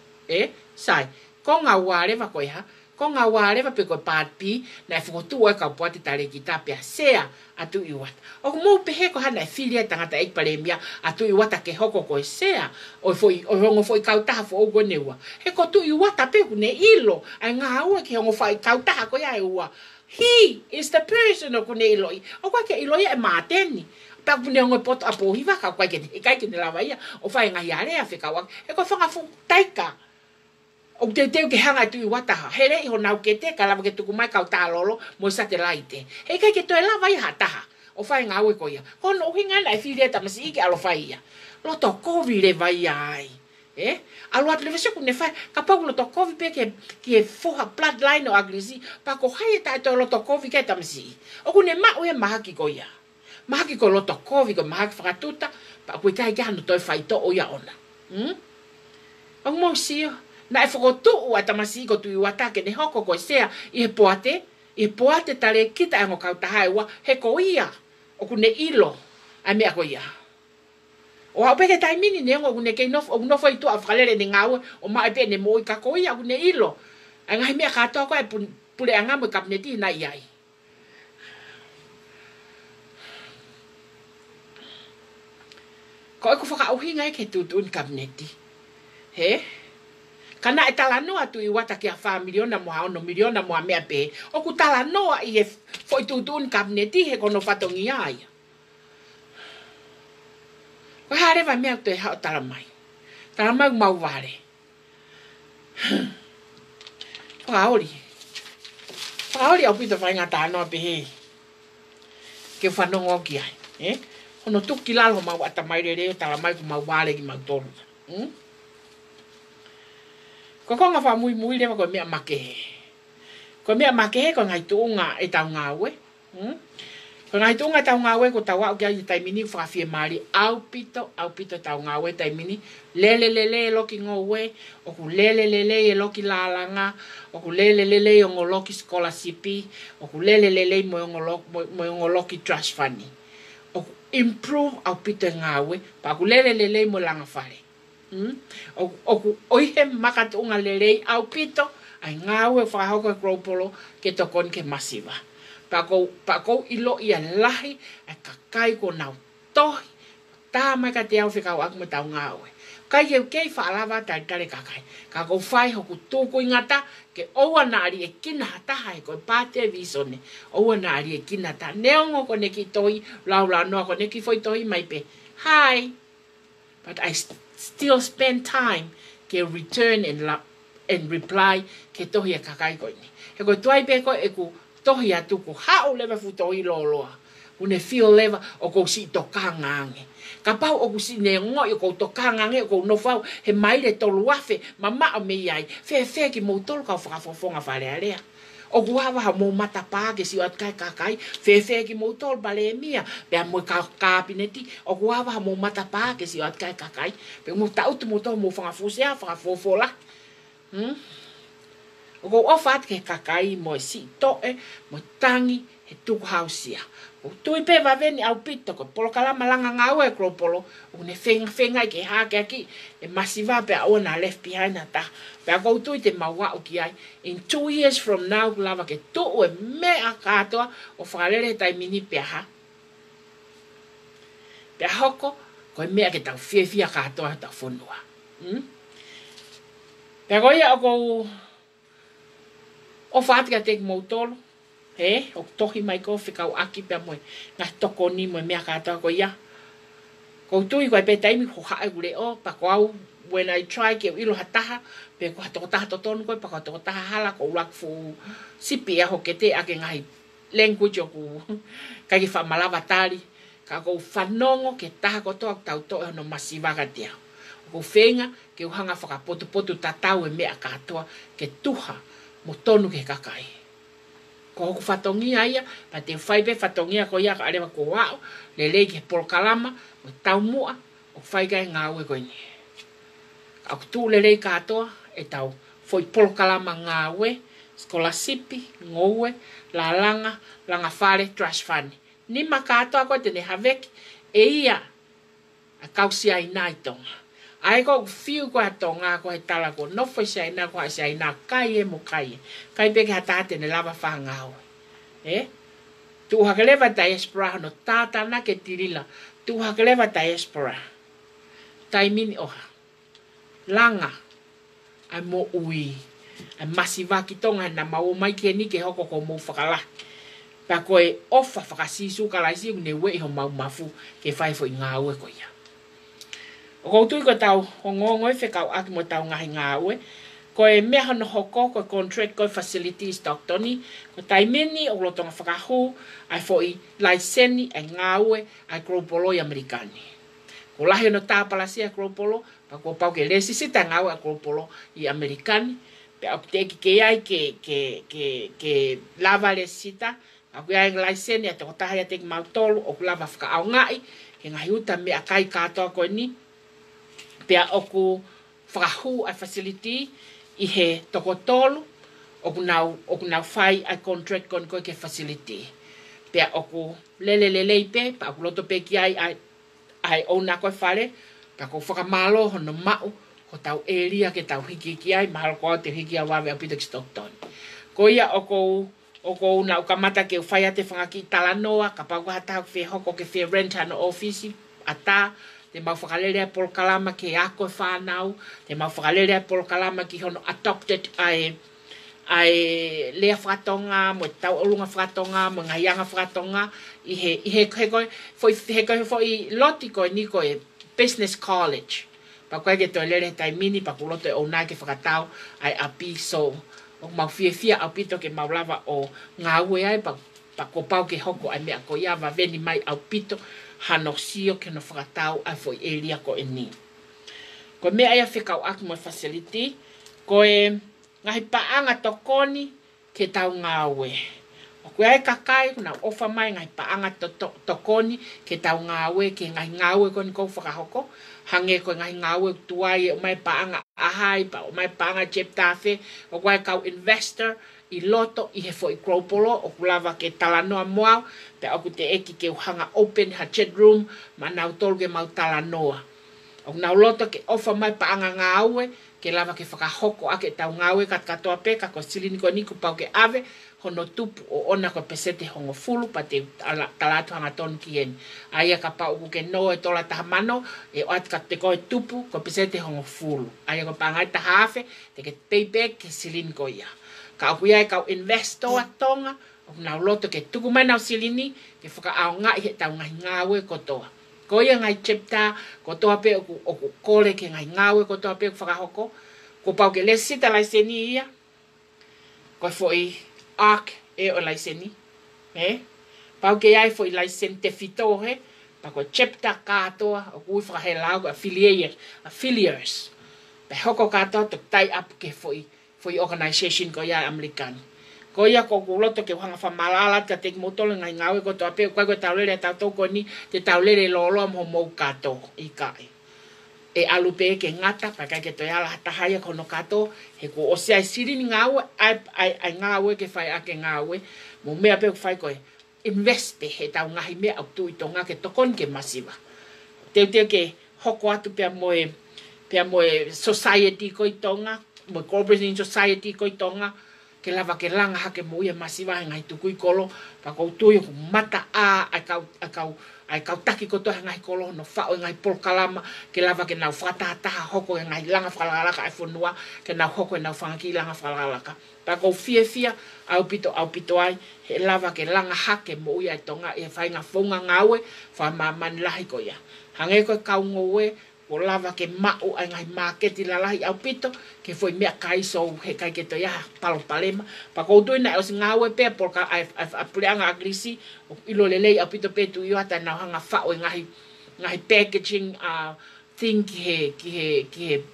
Sai. Konga warewa koe ha, ko ngā wārewa pe koe pātpi, na e whakotu e kau poate tare ki tā pia sea atu i wata. O ko mou pehe ko hana e whiria tangata eik paremia atu i wata ke hoko koe sea, o hongo foi kautaha fo ogo ne ua. He ko tu i wata pe ne ilo, ai ngā ua ki hongo fai kautaha koe ai ua. He is the person o kune iloi. O koe ke iloi e māteni. Pea kune hongo poto apo hiwa ka koe ke ne kai ke ne lawa ia, o fai ngahi area whikawak. He ko whangafu taika. O te teo ke hanga tu i wataha. Here iho nau ke te, ka lava ke tuku mai kau tā lolo, mo satellite. Hei kai ke toi lava i hataha. O whai ngā ue ko ia. Kono uhi ngana e whiri e tamasi ike alo whai ia. Loto kovi le vai ai. Alu atu lewe seku ne whai. Ka pau loto kovi pe ke foha bloodline o agrisi. Pa ko hai e tai toi loto kovi ke tamasi. O kune ma ue mahaki ko ia. Mahaki ko loto kovi ko mahaki whakatuta. Pa kue kai ke hanu toi whai to o ia ona. O mo sio. Na e whakotu ua tamasi ko tui wata ke ne hoko koe sea i he poate tale kita e ngo kautaha e ua he ko ia o kune ilo a mea ko ia. O hau peke taimini ne ngo kune kei nofo i tu a whakalere ne ngāue o mai pe ne mo i ka ko ia kune ilo. A ngahi mea katoa koe pule a ngamu i kabineti na iai. Ko e ku whakauhinga e ke tutun kabineti. Kana e tala noa tu i wata ki a wha miliona moa ono miliona moa mea pe. O ku tala noa i e foi tutun kabineti he kono whatongi aia. Ko harewa mea tu e hao tala mai. Tala mai mau ware. Whaori. Whaori au pito whainga tā noa pe he. Ke whanongo ki ai. Hono tuki lalo mau ata mai reo tala mai ku mau ware ki mau tolu. Ko konga wha mui lewa ko mea makehe. Ko mea makehe ko ngai tuunga e tau ngā ue. Ko ngai tuunga tau ngā ue ko tau au kia i taimini whakawhie maari. Au pito tau ngā ue taimini. Lele e loki ngō ue. O ku lele e loki lālanga. O ku lele o ngō loki scholarshipi. O ku lele mo ngō loki trust funny. O ku improve au pito ngā ue. Pa ku lele mo langa whare. O ihe makatu unga lerei au pito ai ngāwe whahauka kropolo ke tokon ke masiva. pa ko ilo ia lahi a kakai ko nau tohi ta mai ka te au whikau aku me tau ngāwe. Kai eu kei whaalawa tai tare kakai. Ka ko whai hoku tōku ingata ke oua nāri e kina hataha e koe pātea visone. Oua nāri e kina ta. Neongo ko neki tohi, lau noa ko neki foi tohi mai pe. Hi. But I still spend time ke return and reply ke tohi e kakai koe ni. He koe tuai pe koe e ku tohi atu ku hao lewa fu tohi loa. Une feel lewa o ko si to kangange. Ka pau o kusi ne ngoi o ko to kangange o ko no fau he mai le tolu afe mama o me ai fe ki mo tolu ka whakafofonga whare area. O kuhawa ha mo mata pāke si o at kai kakai fe ki mo tolu bale mia pea mo kāpineti o kuhawa ha mo mata pāke si o at kai kakai pe mo tautu mo tolu mo whakafosea whakafofola. O ko ofat ke kakai mo si toe mo tangi he tuku hausia. O tui pe va veni au pito ko polo kalama langa ngau e kropolo o ne fenga ke ha ke aki e masiva pe o na left behind ata pe ko tui te maua o ki ai in 2 years from now lava ke to o me a katoa o falere tai mini pe ha pe hoko ko me ke ta fia katoa ta fonua pe ko ia ko o fat ke tek motolo o tohi mai ko whikau aki pia moe. Ngā toko ni moe mea kātoa ko ia. Ko tui koe pe taimi ho hae gure o. Pa ko au, when I try ke ilo hataha, pe ko hatoko taha totonu koe, pa ko hatoko taha hala ko urak fu sipi e ho ke te ake ngahi language o ku kaki whamalawa tari. Ka ko whanongo ke taha ko toa tau toa no masiwaga tea. Ko whenga ke uhanga whakapotu tatau e mea kātoa ke tuha mo tonu ke kakai. Ko hoku whatongia ia, pa te whaipe whatongia ko ia ka arewa ko wao, le lei ke polokalama, o tau mua, o whaikai ngā ue koe ni. Ako tū le lei katoa, e tau foi polokalama ngā ue, skolasipi, ngoue, la langa whare, trust fund. Nima katoa koe tene haveki, e ia, a kausia i nai tonga. Ai ko fiu ko atonga ko he tala ko no foi sai na ko sai na kai e mo kai. Kai pe ka tate ne lava fangao. Tu hakeleva diaspora no tata na ke tirila. Tu hakeleva diaspora. Tai mini oha. Langa. Ai mo ui. Ai masiva ki tonga na mau mai ke ni ke hoko ko mo fakala. Pa ko e ofa fakasisu kala si ne we ho mau mafu ke fai fo ngao ko ya. O koutu ko tau hongongo e whekau aki mo tau ngahi ngā ue. Ko e mea no hoko, ko contract ko facilities Doctoni. Ko taimeni o lotonga whakahu, ai fo i laiseni e ngā ue ai kropolo i Amerikani. Ko lahi no tāpalasia kropolo, pa ko pau ke lesi sita ngā ue ai kropolo i Amerikani. Pe au te eki ke ai ke lava le sita, a ku ai laiseni a te kotaha ia te ki mautolu, o ku lava whakaau ngai, ke ngahi uta mea kai katoa koe ni. Pea oku whakahu ai facility i he toko tolu, oku nau whai ai contract kon koe ke facility. Pea oku lelelelei pe, pa oku loto pe ki ai ona koe whare, pa ko whakamalo hono mau, ko tau area ke tau hiki ai, mahalo koa te hiki a wawe a Peter Stockton. Ko ia oku nau kamata ke whai a te whangaki talanoa, ka pau hata hau hoko ke whi rent ano office, ata, te mau whakalere polo kalama ke ako e whanau, te mau whakalere polo kalama ki hono adopted ai lea whatonga, mo tau olunga whatonga, mo ngaianga whatonga, i he koe, foi loti koe ni koe business college. Pa koe ke toi lere tai mini, pa kuloto e o nai ke whakatau, ai api so, o mau fia au pito ke mau lava o ngā ue ai, pa ko pau ke hoko ai mea ko ia wa veni mai au pito, hano sio ke no whakatau ai foi elia ko e ni. Ko mea ia whikau aki mo facility, ko e ngahi paanga tokoni ke tau ngā ue. O koe ai kakai, kuna ofa mai ngahi paanga tokoni ke tau ngā ue, ke ngahi ngā ue koni kou whakahoko, hange ko ngahi ngā ue tuai, o mai paanga ahai, o mai paanga jeb tafe, o koe kau investor, i loto i he fo i kropolo o kulava ke talanoa moau pe aku te eki ke uhanga open ha chat room ma nau tolu ke mau talanoa o nau loto ke ofa mai paanga ngā aue ke lava ke whakahoko ake tau ngawe kat katoa peka ko silini ko niku pau ke ave hono tupu o ona ko pesete hongo fulu pa te talatu hanga ton kien. Aia ka pau ku ke no e tola tahamano e oat ka te koe tupu ko pesete hongo fulu. Aia ko pangai tahafe te ke payback ke silini ko ia. Ka aku ia kau investo atonga o nau loto ke tuku mai nau silini ke whaka ao ngai he tau ngai ngawe kotoa. Ko ia ngai chapter ko toa pe o ku kore ke ngai ngawe ko toa pe whakahoko. Ko pau ke lesita laiseni ia. Ko foi arc e o laiseni. Pau ke ai foi laisen te fito he. Pa ko chapter katoa o kui whakahelau affiliates. Pe hoko katoa to tie up ke foi organization ko ia Amerikani. Ko ia ko kuloto ke hanga whamalala ka te motolo ngai ngawe ko toa pe ko taulere tau ko ni te taulere lolo mo mo kato i kai. E alupe ke ngata pa ka ke to ala tahaya ko no kato he ko o sia siri ni ngawe ai ngawe ke fai ake ngawe mo mea pe fai ko invest pe he tau ngahi me au tu i tonga ke tokon ke masiva. Te ke hoko atu pe mo society ko i tonga mo corporate society ko i tonga ke lava ke langa hake mo ia masiva ngai tukui kolo pa ko tui ko mata ai kau taki ko to ngai kolo no fa ngai polkalama ke lava ke nau fata ta hoko ngai langa falala ka fonua ke nau hoko nau fangi langa falala ka pa ko fia au pito ai he lava ke langa hake mo ia tonga e fai nga fonga ngawe fa maman lahi ko ia hange ko kau ngowe o lava ke mau ai ngai market la lahi au pito ke foi mea kai so he kai ke to ya palo palema pa ko tu na o ngawe pe por ka ai plianga agrisi o ilo lele au pito pe tu yo ata na hanga fa o ngai packaging thing ki he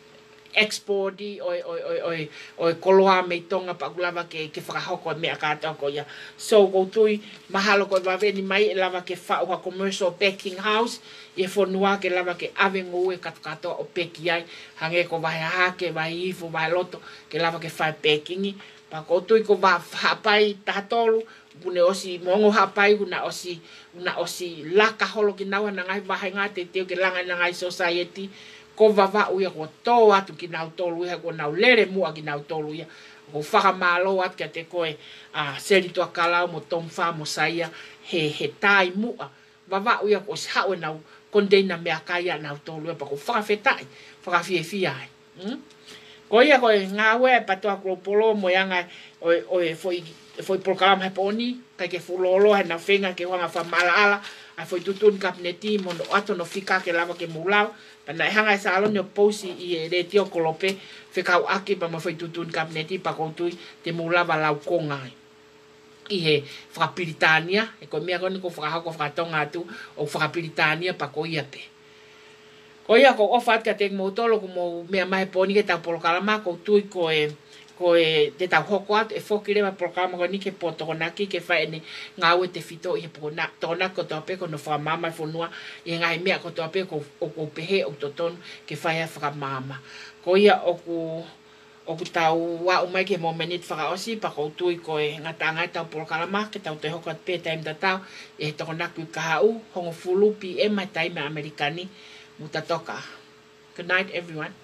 export o koloa me tonga pa lava ke whakahoko me akata ko ya so ko tui mahalo ko va veni mai lava ke fa o commercial packing house e fonua ke lava ke ave ngoe katkato o peki ai hange ko vai hake vai ifo vai loto ke lava ke fa packing pa ko tui ko va hapai tatolu bune osi mongo hapai una osi laka holo ki nawa na ngai vai ngate te ke langa na ngai society ko vava uia ko to atu ki nau tolu ia ko nau lere mua ki nau tolu ia ko whaka malo at ka te koe seri toa kalao mo tom wha mo saia he tai mua vava uia ko hao nau kondeina mea kaya nau tolu ia pa ko whaka whetai whaka fie ai ko ia ko ngā ue patoa kropolo mo ianga foi program he poni kai ke fulolo he na whenga ke wanga whamalaala ai foi tutun kapneti mo no ato no fika ke lava ke mulau pana hanga sa alo no posi i re tio kolope fekau aki pa mo foi tutun kapneti pa kontui te mulava lau konga i he whakapiritania e ko mea koni ko whakahako whakatonga atu o whakapiritania pa ko ia pe ko ia ko ofat ka te motolo ko mo mea mai poni ke tau polokalama ko tui ko te tau hoko atu e whokire ma programa ko ni ke potokonaki ke whaene ngawe te fito i he pona tona ko toa pe ko no whamama i whanua i ngai mea ko toa pe ko pehe o totonu ke whaia whakamama. Ko ia oku tau wa umai ke momenit whakaosi pa ko tui ko e ngatangai tau polokalama ke tau te hoko at pe taim tatau e tokonaku i kahau hongo fulu PM mai taime Amerikani muta toka. Good night everyone.